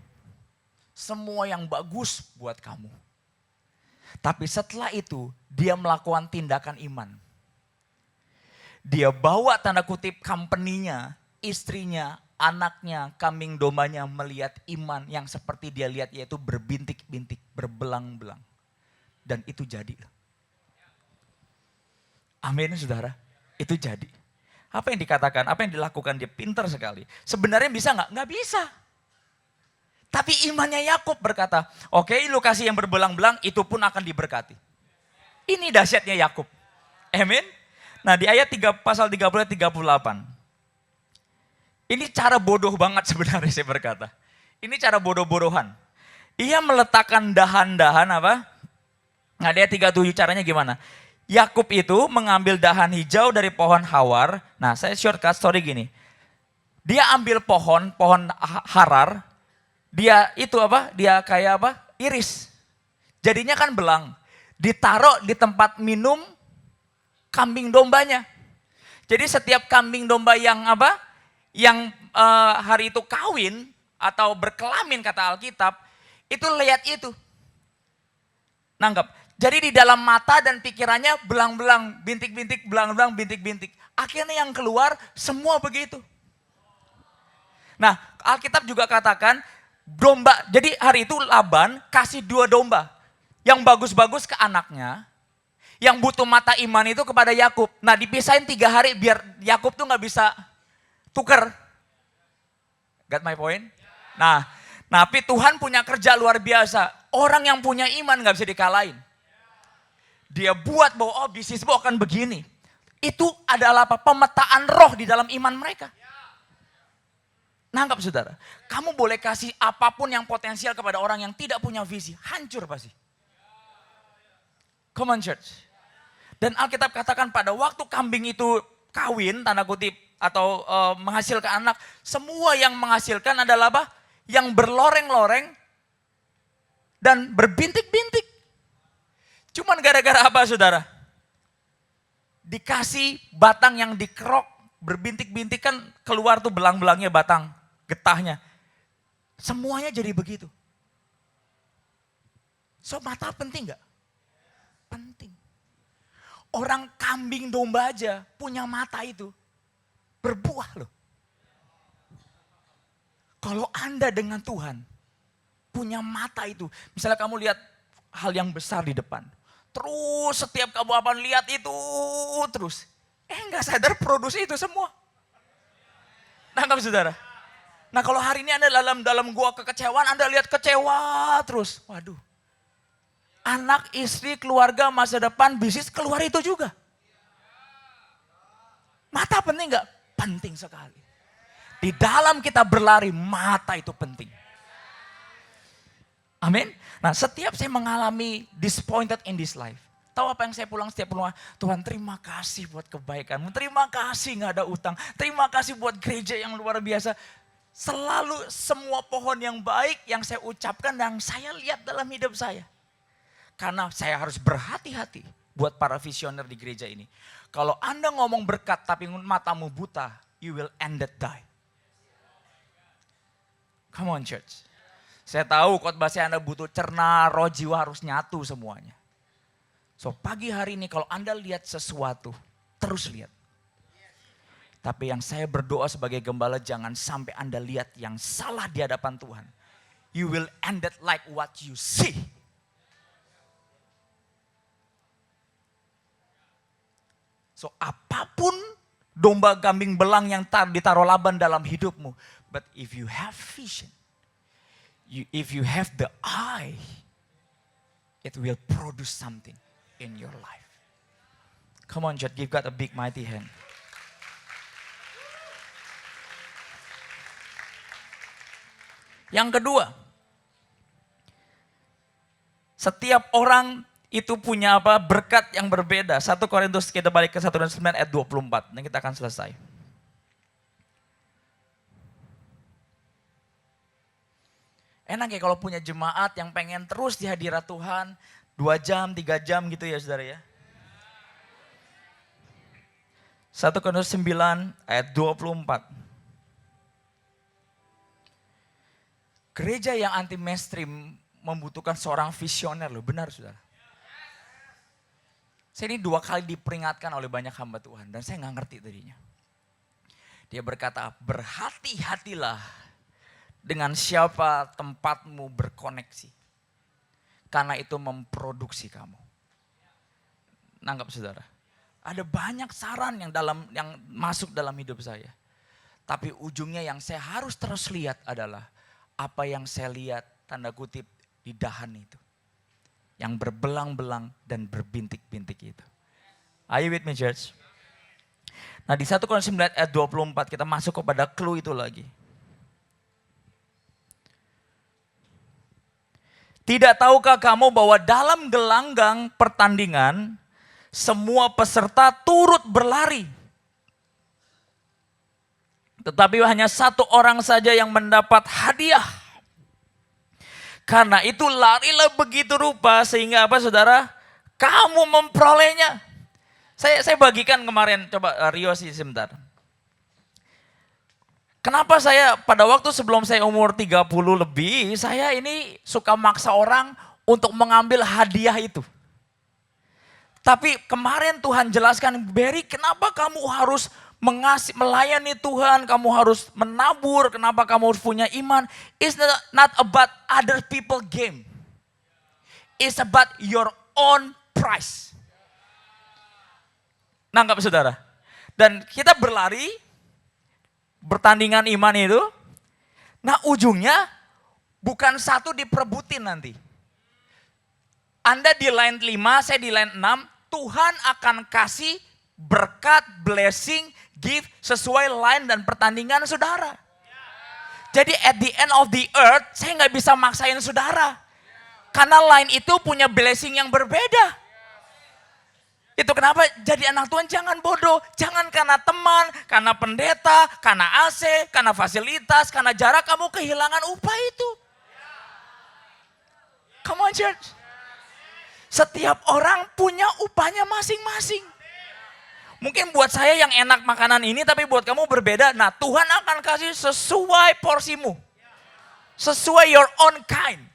Speaker 1: Semua yang bagus buat kamu. Tapi setelah itu dia melakukan tindakan iman. Dia bawa tanda kutip company-nya, istrinya, anaknya, kambing dombanya melihat iman yang seperti dia lihat yaitu berbintik-bintik, berbelang-belang. Dan itu jadi. Amin saudara, itu jadi. Apa yang dikatakan, apa yang dilakukan dia pintar sekali. Sebenarnya bisa nggak? Nggak bisa. Tapi imannya Yakub berkata, oke lu kasih yang berbelang-belang itu pun akan diberkati. Ini dahsyatnya Yakub. Amin. Nah di ayat 3, pasal 30-38. Ini cara bodoh banget sebenarnya saya berkata. Ini cara bodoh-bodohan. Ia meletakkan dahan-dahan apa? Nah dia 37 caranya gimana? Yakub itu mengambil dahan hijau dari pohon hawar. Nah saya shortcut story gini. Dia ambil pohon harar. Dia itu apa? Dia kayak apa? Iris. Jadinya kan belang. Ditaruh di tempat minum kambing dombanya. Jadi setiap kambing domba yang apa? Yang hari itu kawin atau berkelamin kata Alkitab. Itu lihat itu. Nangkep. Jadi di dalam mata dan pikirannya belang-belang, bintik-bintik, belang-belang, bintik-bintik. Akhirnya yang keluar semua begitu. Nah Alkitab juga katakan domba, jadi hari itu Laban kasih 2 domba. Yang bagus-bagus ke anaknya, yang butuh mata iman itu kepada Yakub. Nah dipisahin 3 hari biar Yakub tuh gak bisa tuker. Got my point? Nah, tapi Tuhan punya kerja luar biasa. Orang yang punya iman gak bisa dikalahin. Dia buat bahwa bisnismu akan begini. Itu adalah apa? Pemetaan roh di dalam iman mereka. Nangkap saudara. Kamu boleh kasih apapun yang potensial kepada orang yang tidak punya visi. Hancur pasti. Come on church. Dan Alkitab katakan pada waktu kambing itu kawin, tanda kutip, atau menghasilkan anak, semua yang menghasilkan adalah apa? Yang berloreng-loreng dan berbintik-bintik. Cuman gara-gara apa saudara? Dikasih batang yang dikerok, berbintik-bintik kan keluar tuh belang-belangnya batang, getahnya. Semuanya jadi begitu. So mata penting gak? Penting. Orang kambing domba aja punya mata itu. Berbuah loh. Kalau Anda dengan Tuhan punya mata itu. Misalnya kamu lihat hal yang besar di depan. Terus setiap kamu apa lihat itu terus. Enggak sadar produksi itu semua. Nangkap saudara? Nah kalau hari ini Anda dalam gua kekecewaan, Anda lihat kecewa terus. Waduh. Anak, istri, keluarga, masa depan, bisnis keluar itu juga. Mata penting gak? Penting sekali. Di dalam kita berlari, mata itu penting. Amin. Nah setiap saya mengalami disappointed in this life. Tahu apa yang saya pulang setiap pulang? Tuhan terima kasih buat kebaikanmu. Terima kasih gak ada utang. Terima kasih buat gereja yang luar biasa. Selalu semua pohon yang baik yang saya ucapkan dan saya lihat dalam hidup saya. Karena saya harus berhati-hati buat para visioner di gereja ini. Kalau Anda ngomong berkat tapi matamu buta, you will end it die. Come on church. Saya tahu khotbah saya Anda butuh cerna, roh jiwa harus nyatu semuanya. So pagi hari ini kalau Anda lihat sesuatu, terus lihat. Tapi yang saya berdoa sebagai gembala jangan sampai Anda lihat yang salah di hadapan Tuhan. You will end it like what you see. So apapun domba kambing belang yang ditaruh Laban dalam hidupmu. But if you have vision, if you have the eye, it will produce something in your life. Come on church, give God a big mighty hand. Yang kedua, setiap orang itu punya apa? Berkat yang berbeda. 1 Korintus, kita balik ke 1 Korintus 9 ayat 24. Dan kita akan selesai. Enak ya kalau punya jemaat yang pengen terus di hadirat Tuhan. 2 jam, 3 jam gitu ya saudara ya. 1 Korintus 9 ayat 24. Gereja yang anti mainstream membutuhkan seorang visioner loh. Benar saudara. Saya ini 2 kali diperingatkan oleh banyak hamba Tuhan dan saya nggak ngerti tadinya. Dia berkata, berhati-hatilah dengan siapa tempatmu berkoneksi. Karena itu memproduksi kamu. Nanggap saudara. Ada banyak saran yang masuk dalam hidup saya. Tapi ujungnya yang saya harus terus lihat adalah apa yang saya lihat tanda kutip di dahan itu. Yang berbelang-belang dan berbintik-bintik itu. Are you with me church? Nah di 1 Korintus 9 ayat 24 kita masuk kepada clue itu lagi. Tidak tahukah kamu bahwa dalam gelanggang pertandingan semua peserta turut berlari. Tetapi hanya satu orang saja yang mendapat hadiah. Karena itu larilah begitu rupa sehingga apa saudara? Kamu memperolehnya. Saya bagikan kemarin, coba Rio sih sebentar. Kenapa saya pada waktu sebelum saya umur 30 lebih, saya ini suka maksa orang untuk mengambil hadiah itu. Tapi kemarin Tuhan jelaskan, Berry kenapa kamu harus melayani Tuhan, kamu harus menabur, kenapa kamu harus punya iman. It's not about other people game. It's about your own price. Nangkap saudara? Dan kita berlari, bertandingan iman itu, nah ujungnya bukan satu diperebutin nanti. Anda di line 5, saya di line 6, Tuhan akan kasih berkat, blessing, gift sesuai line dan pertandingan saudara. Jadi at the end of the earth, saya nggak bisa maksain saudara. Karena line itu punya blessing yang berbeda. Itu kenapa jadi anak Tuhan jangan bodoh. Jangan karena teman, karena pendeta, karena AC, karena fasilitas, karena jarak kamu kehilangan upah itu. Come on church. Setiap orang punya upahnya masing-masing. Mungkin buat saya yang enak makanan ini tapi buat kamu berbeda. Nah Tuhan akan kasih sesuai porsimu. Sesuai your own kind.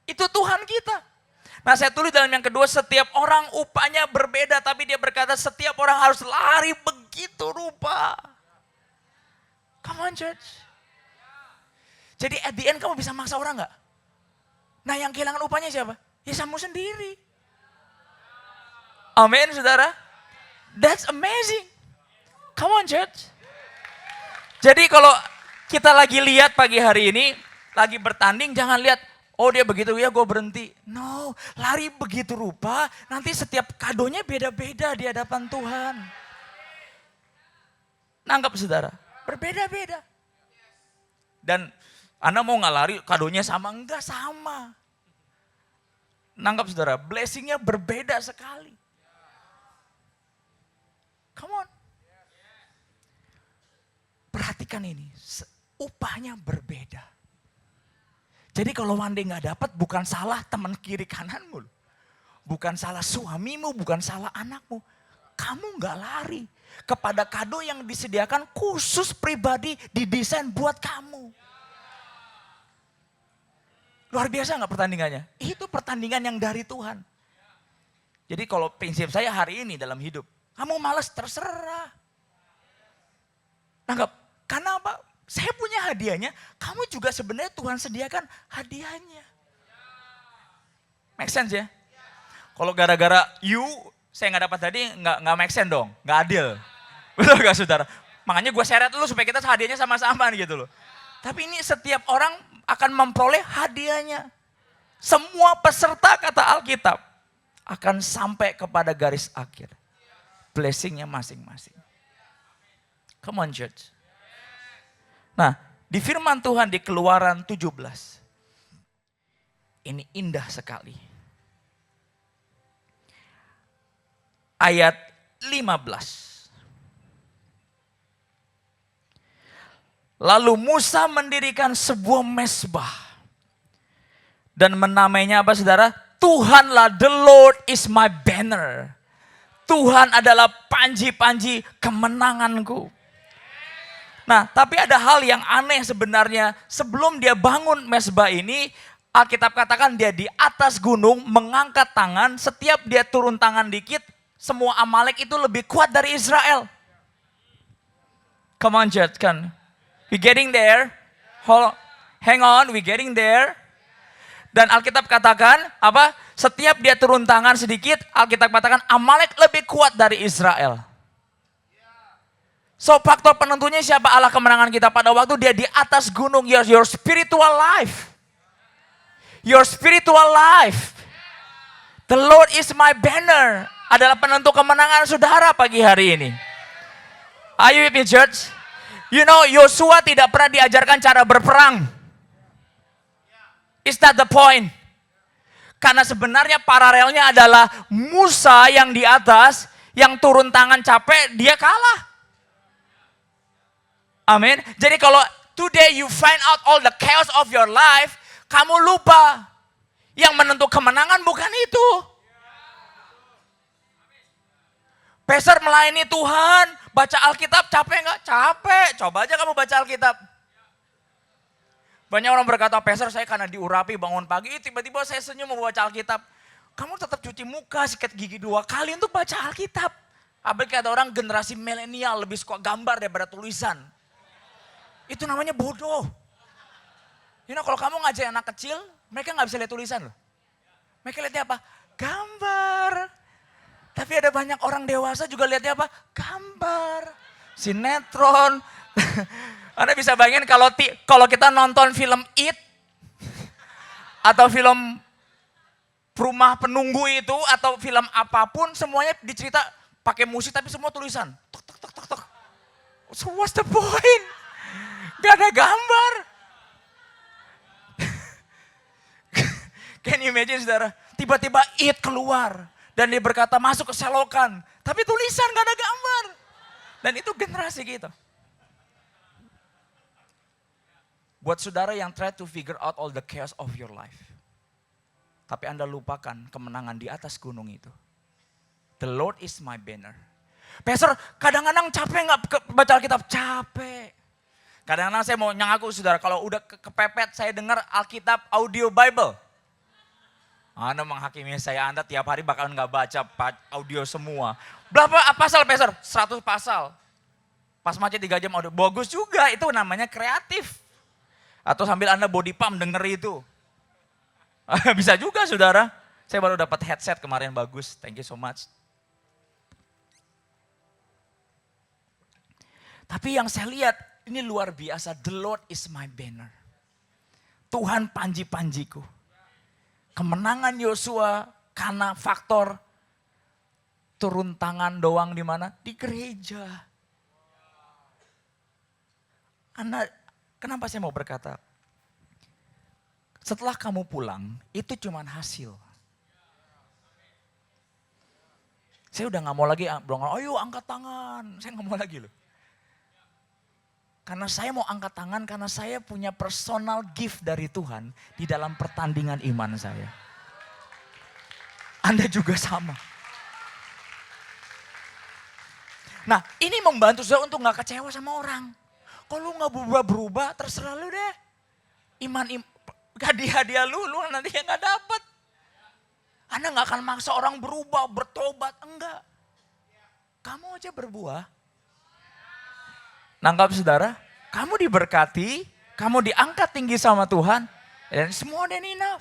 Speaker 1: Itu Tuhan kita. Nah saya tulis dalam yang kedua, setiap orang upahnya berbeda. Tapi dia berkata setiap orang harus lari begitu rupa. Come on church. Jadi at the end kamu bisa maksa orang gak? Nah yang kehilangan upahnya siapa? Ya kamu sendiri. Amin saudara. That's amazing. Come on church. Jadi kalau kita lagi lihat pagi hari ini, lagi bertanding jangan lihat, oh dia begitu ya gue berhenti. No, lari begitu rupa, nanti setiap kadonya beda-beda di hadapan Tuhan. Nangkap saudara, berbeda-beda. Dan Anda mau nggak lari kadonya sama? Enggak sama. Nangkap saudara, blessingnya berbeda sekali. Come on. Perhatikan ini, upahnya berbeda. Jadi kalau one day gak dapat, bukan salah teman kiri kananmu. Bukan salah suamimu, bukan salah anakmu. Kamu gak lari kepada kado yang disediakan khusus pribadi, didesain buat kamu. Luar biasa gak pertandingannya? Itu pertandingan yang dari Tuhan. Jadi kalau prinsip saya hari ini dalam hidup, kamu malas terserah. Nangkap? Karena apa? Saya punya hadiahnya, kamu juga sebenarnya Tuhan sediakan hadiahnya. Make sense ya? Kalau gara-gara saya nggak dapat tadi, nggak make sense dong, nggak adil. Betul gak saudara? Makanya gue seret dulu supaya kita hadiahnya sama-sama gitu loh. Tapi ini setiap orang akan memperoleh hadiahnya. Semua peserta kata Alkitab akan sampai kepada garis akhir. Blessingnya masing-masing. Come on church. Nah, di firman Tuhan di Keluaran 17. Ini indah sekali. Ayat 15. Lalu Musa mendirikan sebuah mezbah. Dan menamainya apa saudara? Tuhanlah, the Lord is my banner. Tuhan adalah panji-panji kemenanganku. Nah, tapi ada hal yang aneh sebenarnya. Sebelum dia bangun mezbah ini, Alkitab katakan dia di atas gunung mengangkat tangan. Setiap dia turun tangan dikit, semua Amalek itu lebih kuat dari Israel. Come on, church, kan? We getting there. Hang on, we getting there. Dan Alkitab katakan, apa? Setiap dia turun tangan sedikit, Alkitab katakan Amalek lebih kuat dari Israel. So faktor penentunya siapa Allah kemenangan kita pada waktu dia di atas gunung. Your spiritual life. Your spiritual life. The Lord is my banner. Adalah penentu kemenangan saudara pagi hari ini. Are you with me church? You know Yosua tidak pernah diajarkan cara berperang. Is that the point? Karena sebenarnya paralelnya adalah Musa yang di atas, yang turun tangan capek, dia kalah. Amin. Jadi kalau today you find out all the chaos of your life, kamu lupa. Yang menentukan kemenangan bukan itu. Pastor melayani Tuhan, baca Alkitab capek nggak? Capek. Coba aja kamu baca Alkitab. Banyak orang berkata, Pastor saya karena diurapi bangun pagi, tiba-tiba saya senyum mau baca Alkitab. Kamu tetap cuci muka, sikat gigi 2 kali untuk baca Alkitab. Apalagi ada orang generasi milenial lebih suka gambar daripada tulisan. Itu namanya bodoh. Kalau kamu ngajak anak kecil, mereka nggak bisa lihat tulisan loh. Mereka lihatnya apa? Gambar. Tapi ada banyak orang dewasa juga lihatnya apa? Gambar. Sinetron. Anda bisa bayangin kalau kita nonton film It. Atau film Rumah Penunggu itu. Atau film apapun, semuanya dicerita pakai musik tapi semua tulisan. Tok, tok, tok, tok, tok. So what's the point? Gak ada gambar. Can you imagine saudara? Tiba-tiba It keluar. Dan dia berkata masuk ke selokan. Tapi tulisan gak ada gambar. Dan itu generasi kita. Buat saudara yang try to figure out all the chaos of your life. Tapi Anda lupakan kemenangan di atas gunung itu. The Lord is my banner. Pastor, kadang-kadang capek gak baca Alkitab? Capek. Kadang-kadang saya mau ngaku saudara, kalau udah kepepet saya dengar Alkitab audio Bible. Anda menghakimi saya, Anda tiap hari bakalan gak baca audio semua. Berapa pasal Pastor? 100 pasal. Pas macet 3 jam audio, bagus juga, itu namanya kreatif. Atau sambil Anda body pump denger itu. Bisa juga saudara. Saya baru dapat headset kemarin bagus, thank you so much. Tapi yang saya lihat, ini luar biasa, the Lord is my banner. Tuhan panji-panjiku. Kemenangan Yosua karena faktor turun tangan doang di mana? Di gereja. Kenapa saya mau berkata? Setelah kamu pulang, itu cuma hasil. Saya udah gak mau lagi, ayo angkat tangan. Saya gak mau lagi loh. Karena saya mau angkat tangan karena saya punya personal gift dari Tuhan di dalam pertandingan iman saya. Anda juga sama. Nah ini membantu saya untuk gak kecewa sama orang. Kalau lu gak berubah-berubah terserah lu deh. Hadiah lu nanti yang gak dapet. Anda gak akan maksa orang berubah, bertobat, enggak. Kamu aja berbuah. Nangkap saudara, kamu diberkati, kamu diangkat tinggi sama Tuhan, dan semua dan enough.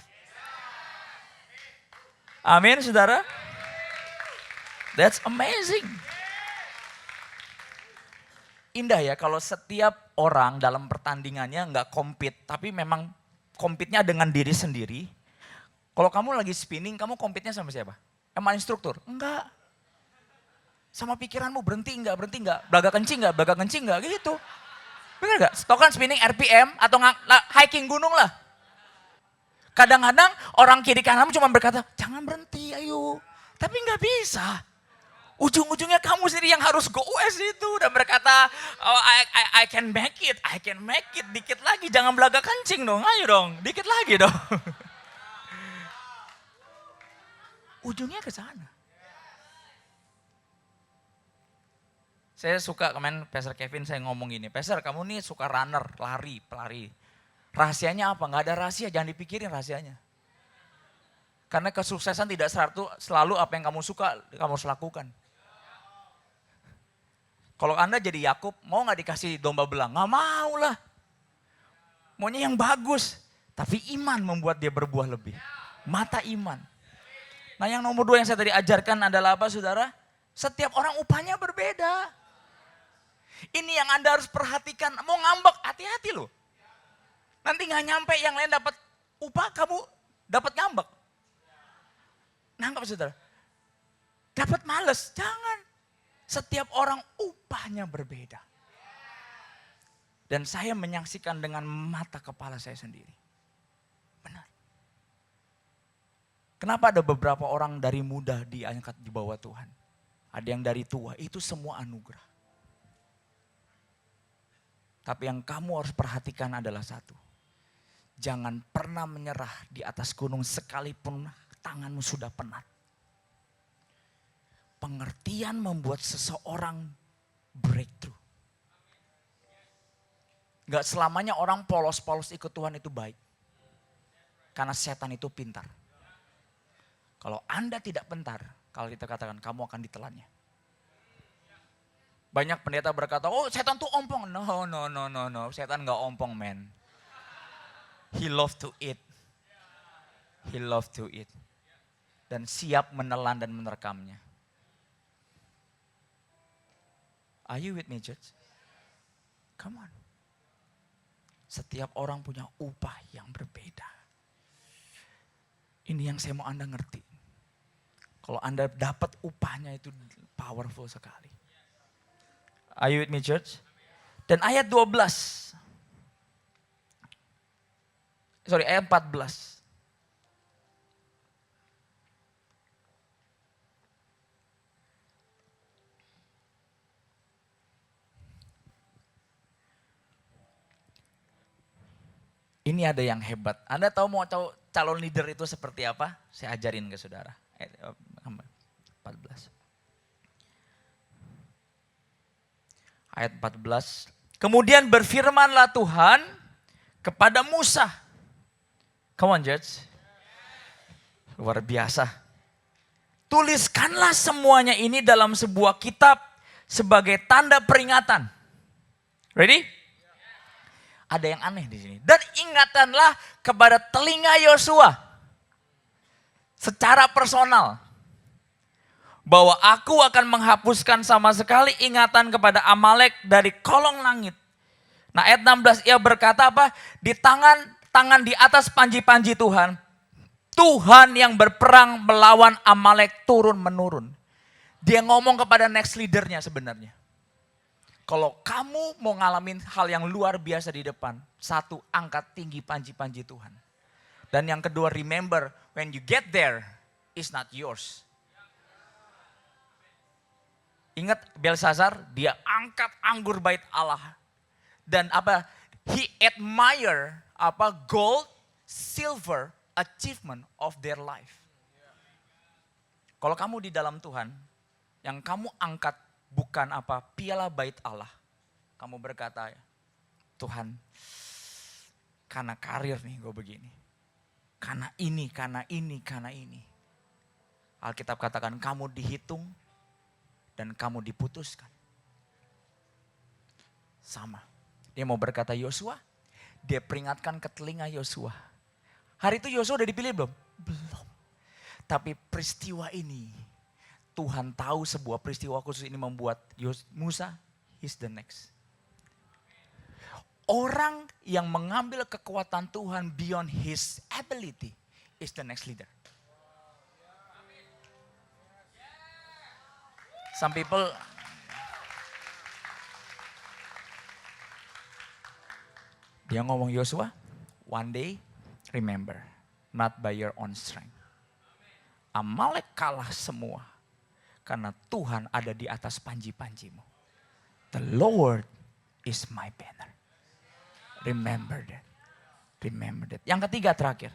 Speaker 1: Amin saudara. That's amazing. Indah ya kalau setiap orang dalam pertandingannya nggak compete, tapi memang compete-nya dengan diri sendiri. Kalau kamu lagi spinning, kamu compete-nya sama siapa? Sama instruktur? Enggak. Sama pikiranmu berhenti enggak, belaga kencing enggak gitu. Bener enggak? Tau kan spinning RPM atau hiking gunung lah. Kadang-kadang orang kiri kananmu cuma berkata, jangan berhenti ayo. Tapi enggak bisa. Ujung-ujungnya kamu sendiri yang harus go west itu. Dan berkata, oh, I can make it. Dikit lagi, jangan belaga kencing dong, ayo dong. Dikit lagi dong. Ujungnya ke sana. Saya suka kemarin Pastor Kevin saya ngomong gini, Pastor kamu nih suka runner, pelari. Rahasianya apa? Gak ada rahasia, jangan dipikirin rahasianya. Karena kesuksesan tidak selalu apa yang kamu suka, kamu harus lakukan. Kalau Anda jadi Yakub, mau gak dikasih domba belang? Gak mau lah. Maunya yang bagus. Tapi iman membuat dia berbuah lebih. Mata iman. Nah yang nomor 2 yang saya tadi ajarkan adalah apa saudara? Setiap orang upahnya berbeda. Ini yang Anda harus perhatikan. Mau ngambek, hati-hati loh. Nanti gak nyampe yang lain dapat upah, kamu dapat ngambek. Nangkap saudara? Dapat males, jangan. Setiap orang upahnya berbeda. Dan saya menyaksikan dengan mata kepala saya sendiri. Benar. Kenapa ada beberapa orang dari muda diangkat di bawah Tuhan? Ada yang dari tua, itu semua anugerah. Tapi yang kamu harus perhatikan adalah satu. Jangan pernah menyerah di atas gunung sekalipun tanganmu sudah penat. Pengertian membuat seseorang breakthrough. Gak selamanya orang polos-polos ikut Tuhan itu baik. Karena setan itu pintar. Kalau Anda tidak pintar, kalau kita katakan kamu akan ditelannya. Banyak pendeta berkata, oh setan tuh ompong. No. Setan gak ompong man. He love to eat. Dan siap menelan dan menerkamnya. Are you with me church? Come on. Setiap orang punya upah yang berbeda. Ini yang saya mau Anda ngerti. Kalau Anda dapat upahnya itu powerful sekali. Are you with me church? Dan ayat 12. Ayat 14. Ini ada yang hebat. Anda tahu mau calon leader itu seperti apa? Saya ajarin ke saudara. 14. Ayat 14. Kemudian berfirmanlah Tuhan kepada Musa. Come on, Judge. Luar biasa. Tuliskanlah semuanya ini dalam sebuah kitab sebagai tanda peringatan. Ready? Ada yang aneh di sini. Dan ingatkanlah kepada telinga Yosua secara personal bahwa aku akan menghapuskan sama sekali ingatan kepada Amalek dari kolong langit. Nah, ayat 16 ia berkata apa? Di tangan di atas panji-panji Tuhan. Tuhan yang berperang melawan Amalek turun menurun. Dia ngomong kepada next leadernya sebenarnya. Kalau kamu mau ngalamin hal yang luar biasa di depan, satu, angkat tinggi panji-panji Tuhan. Dan yang kedua, remember, when you get there, it's not yours. Ingat Belshazzar, dia angkat anggur bait Allah. Dan apa? He admire gold, silver, achievement of their life. Kalau kamu di dalam Tuhan, yang kamu angkat bukan piala bait Allah. Kamu berkata, Tuhan, karena karir nih gue begini. Karena ini. Alkitab katakan kamu dihitung dan kamu diputuskan. Sama. Dia mau berkata Yosua, dia peringatkan ke telinga Yosua. Hari itu Yosua udah dipilih belum? Belum. Tapi peristiwa ini, Tuhan tahu sebuah peristiwa khusus ini membuat Musa, he's the next. Orang yang mengambil kekuatan Tuhan beyond his ability is the next leader. Some people, dia ngomong Yosua, one day remember, not by your own strength. Amalek kalah semua. Karena Tuhan ada di atas panji-panjimu. The Lord is my banner. Remember that. Remember that. Yang ketiga terakhir.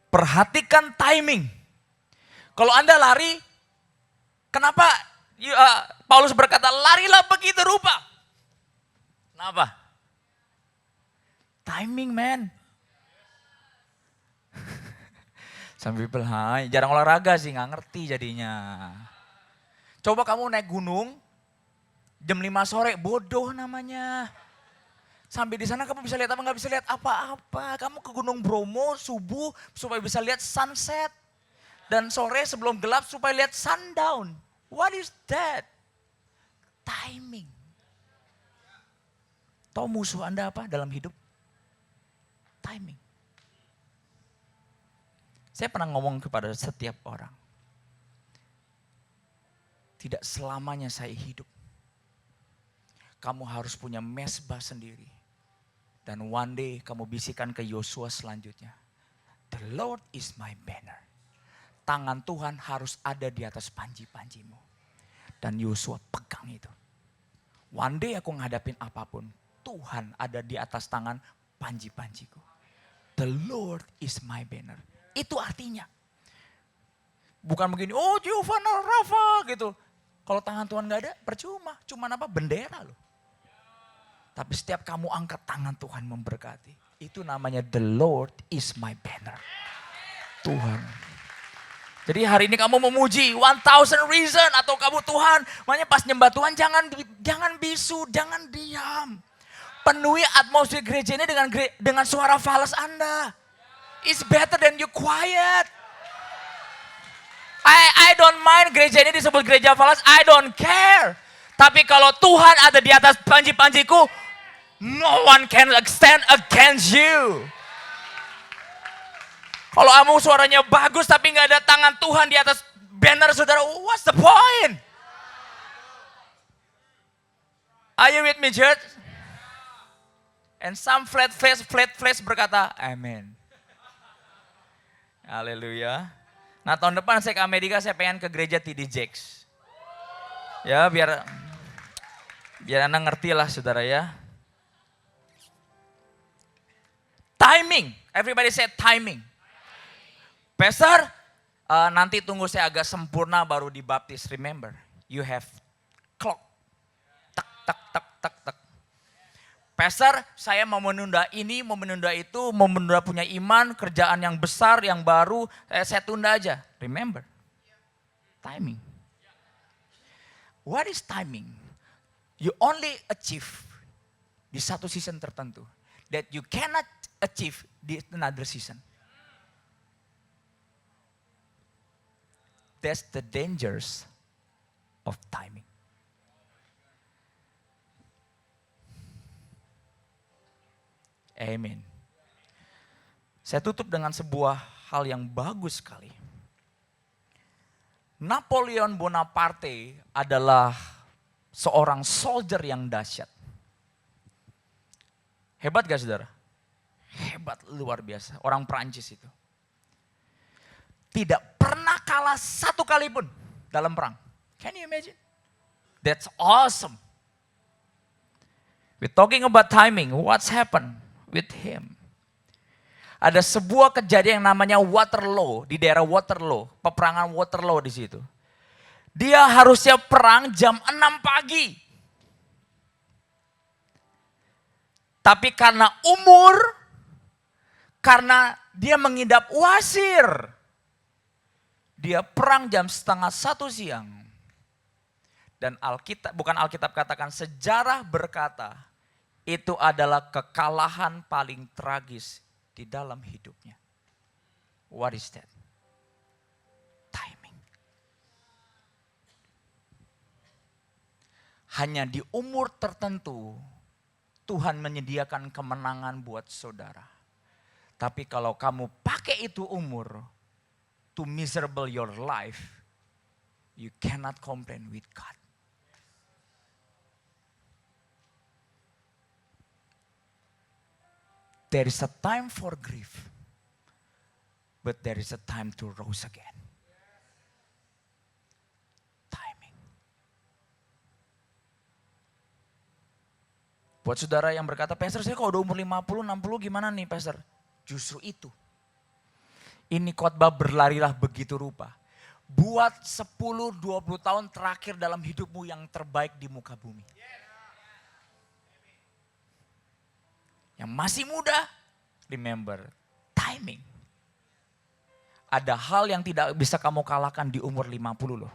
Speaker 1: Perhatikan timing. Kalau Anda lari, kenapa Paulus berkata larilah begitu rupa? Kenapa? Timing, man. Some people, jarang olahraga sih, gak ngerti jadinya. Coba kamu naik gunung, jam 5 sore, bodoh namanya. Sampai di sana kamu bisa lihat apa? Gak bisa lihat apa-apa. Kamu ke Gunung Bromo subuh supaya bisa lihat sunset. Dan sore sebelum gelap supaya lihat sundown. What is that? Timing. Tahu musuh Anda apa dalam hidup? Timing. Saya pernah ngomong kepada setiap orang. Tidak selamanya saya hidup. Kamu harus punya mesbah sendiri. Dan one day kamu bisikan ke Yosua selanjutnya. The Lord is my banner. Tangan Tuhan harus ada di atas panji-panjimu. Dan Yosua pegang itu. One day aku ngadapin apapun. Tuhan ada di atas tangan panji-panjiku. The Lord is my banner. Itu artinya. Bukan begini, oh Jehovah Rafa gitu. Kalau tangan Tuhan gak ada, percuma. Cuman bendera loh. Tapi setiap kamu angkat tangan Tuhan memberkati. Itu namanya the Lord is my banner. Tuhan. Jadi hari ini kamu memuji 1000 reason atau kamu Tuhan. Makanya pas nyembah Tuhan jangan bisu, jangan diam. Penuhi atmosfer gereja ini dengan suara fals Anda. It's better than you quiet. I don't mind gereja ini disebut gereja falas, I don't care. Tapi kalau Tuhan ada di atas panji-panjiku, no one can stand against you. Kalau kamu suaranya bagus tapi gak ada tangan Tuhan di atas banner saudara, what's the point? Are you with me, church? And some flat face berkata, amen. Haleluya. Nah tahun depan saya ke Amerika, saya pengen ke gereja TD Jakes. Ya, biar Anda ngerti lah saudara ya. Timing. Everybody say timing. Pastor, nanti tunggu saya agak sempurna baru dibaptis. Remember, you have clock. Tak, tak, tak, tak, tak. Pastor, saya mau menunda ini, mau menunda itu, mau menunda punya iman, kerjaan yang besar, yang baru, saya tunda aja. Remember, timing. What is timing? You only achieve di satu season tertentu that you cannot achieve di another season. That's the dangers of timing. Amen. Saya tutup dengan sebuah hal yang bagus sekali. Napoleon Bonaparte adalah seorang soldier yang dahsyat. Hebat gak saudara? Hebat, luar biasa. Orang Prancis itu. Tidak pernah kalah satu kali pun dalam perang. Can you imagine? That's awesome. We're talking about timing. What's happened with him? Ada sebuah kejadian yang namanya Waterloo, di daerah Waterloo, peperangan Waterloo di situ. Dia harusnya perang jam 6 pagi. Tapi karena umur, karena dia mengidap wasir, dia perang jam 12:30 siang. Dan Alkitab katakan, sejarah berkata, itu adalah kekalahan paling tragis di dalam hidupnya. What is that? Timing. Hanya di umur tertentu, Tuhan menyediakan kemenangan buat saudara. Tapi kalau kamu pakai itu umur, to miserable your life, you cannot complain with God. There is a time for grief, but there is a time to rise again. Timing. Buat saudara yang berkata, Pastor saya kalau udah umur 50, 60 gimana nih Pastor? Justru itu. Ini khotbah berlarilah begitu rupa. Buat 10-20 tahun terakhir dalam hidupmu yang terbaik di muka bumi. Yang masih muda, remember, timing. Ada hal yang tidak bisa kamu kalahkan di umur 50 loh.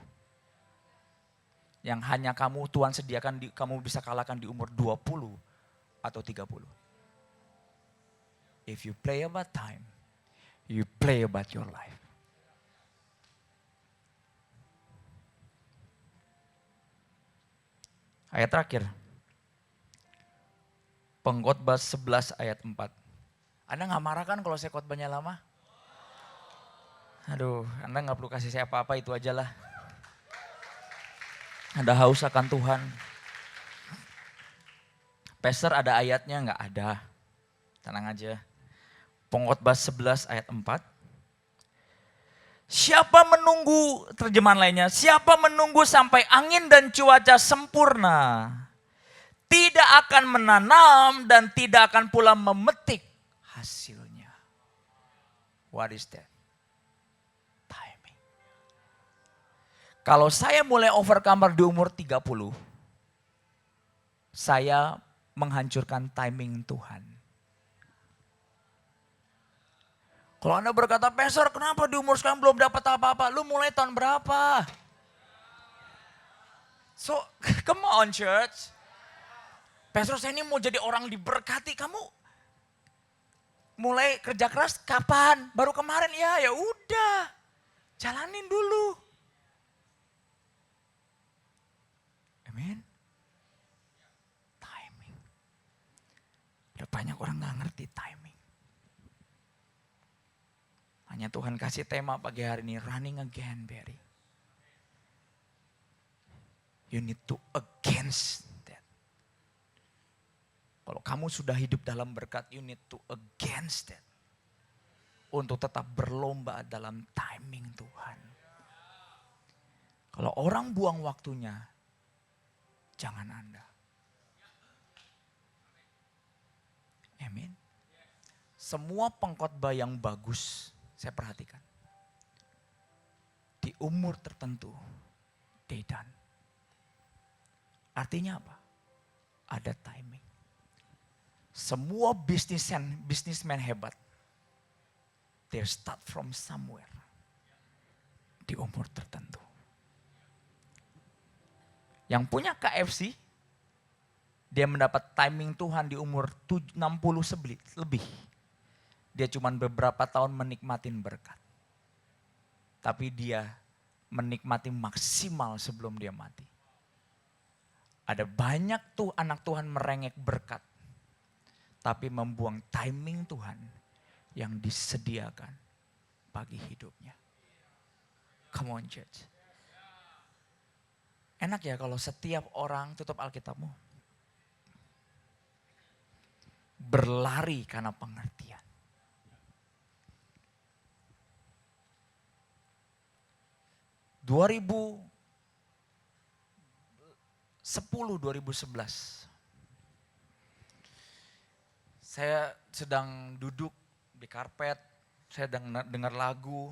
Speaker 1: Yang hanya Tuhan sediakan kamu bisa kalahkan di umur 20 atau 30. If you play about time, you play about your life. Ayat terakhir. Pengkhotbah 11 ayat 4. Anda gak marah kan kalau saya khotbahnya lama? Aduh, Anda gak perlu kasih saya apa-apa, itu aja lah. Anda haus akan Tuhan. Pastor ada ayatnya? Gak ada. Tenang aja. Pengkhotbah 11 ayat 4. Siapa menunggu, terjemahan lainnya, siapa menunggu sampai angin dan cuaca sempurna, tidak akan menanam dan tidak akan pula memetik hasilnya. What is that? Timing. Kalau saya mulai overcomer di umur 30, saya menghancurkan timing Tuhan. Kalau Anda berkata, Pastor kenapa di umur sekarang belum dapat apa-apa? Lu mulai tahun berapa? So, come on church. Pastor saya ini mau jadi orang diberkati, kamu mulai kerja keras kapan? Baru kemarin ya udah. Jalanin dulu. Amin. Timing. Udah banyak orang gak ngerti timing. Hanya Tuhan kasih tema pagi hari ini, running again, Barry. You need to against that. Kalau kamu sudah hidup dalam berkat, you need to against that. Untuk tetap berlomba dalam timing Tuhan. Kalau orang buang waktunya, jangan Anda. Amin. Semua pengkhotbah yang bagus, saya perhatikan. Di umur tertentu, they done. Artinya apa? Ada timing. Semua businessman hebat, they start from somewhere. Di umur tertentu. Yang punya KFC, dia mendapat timing Tuhan di umur 60 lebih. Dia cuma beberapa tahun menikmatin berkat. Tapi dia menikmati maksimal sebelum dia mati. Ada banyak tuh anak Tuhan merengek berkat. Tapi membuang timing Tuhan yang disediakan bagi hidupnya. Come on church. Enak ya kalau setiap orang, tutup Alkitabmu, berlari karena pengertian. 2011 saya sedang duduk di karpet, saya dengar lagu.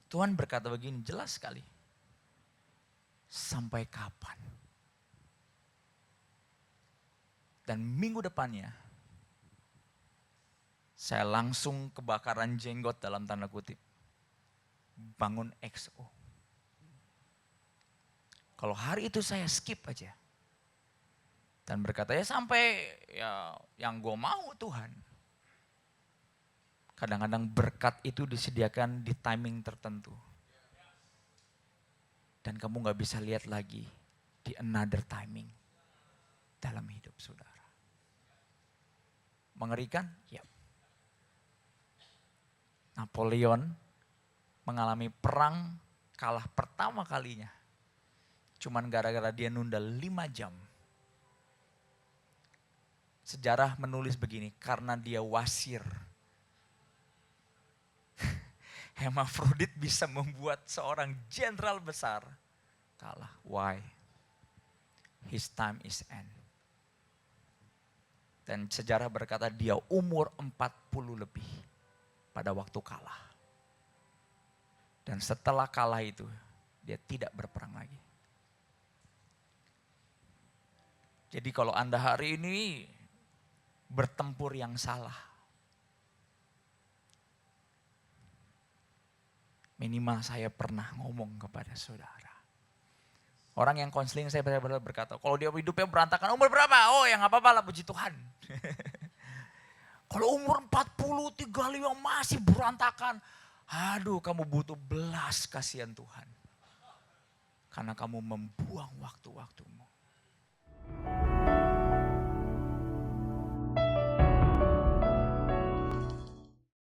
Speaker 1: Tuhan berkata begini, jelas sekali. Sampai kapan? Dan minggu depannya, saya langsung kebakaran jenggot dalam tanda kutip. Bangun XO. Kalau hari itu saya skip aja. Dan berkata ya sampai ya yang gue mau Tuhan. Kadang-kadang berkat itu disediakan di timing tertentu. Dan kamu gak bisa lihat lagi di another timing dalam hidup saudara. Mengerikan? Ya. Napoleon mengalami perang kalah pertama kalinya. Cuman gara-gara dia nunda 5 jam. Sejarah menulis begini, karena dia wasir. Hemafrodit bisa membuat seorang jenderal besar kalah. Why? His time is end. Dan sejarah berkata dia umur 40 lebih pada waktu kalah. Dan setelah kalah itu, dia tidak berperang lagi. Jadi kalau Anda hari ini bertempur yang salah, minimal saya pernah ngomong kepada saudara. Orang yang konseling saya benar-benar berkata, kalau dia hidupnya berantakan, umur berapa? Oh ya gak apa-apa lah, puji Tuhan. Kalau umur 40, 35 masih berantakan, aduh kamu butuh belas kasihan Tuhan. Karena kamu membuang waktu-waktumu.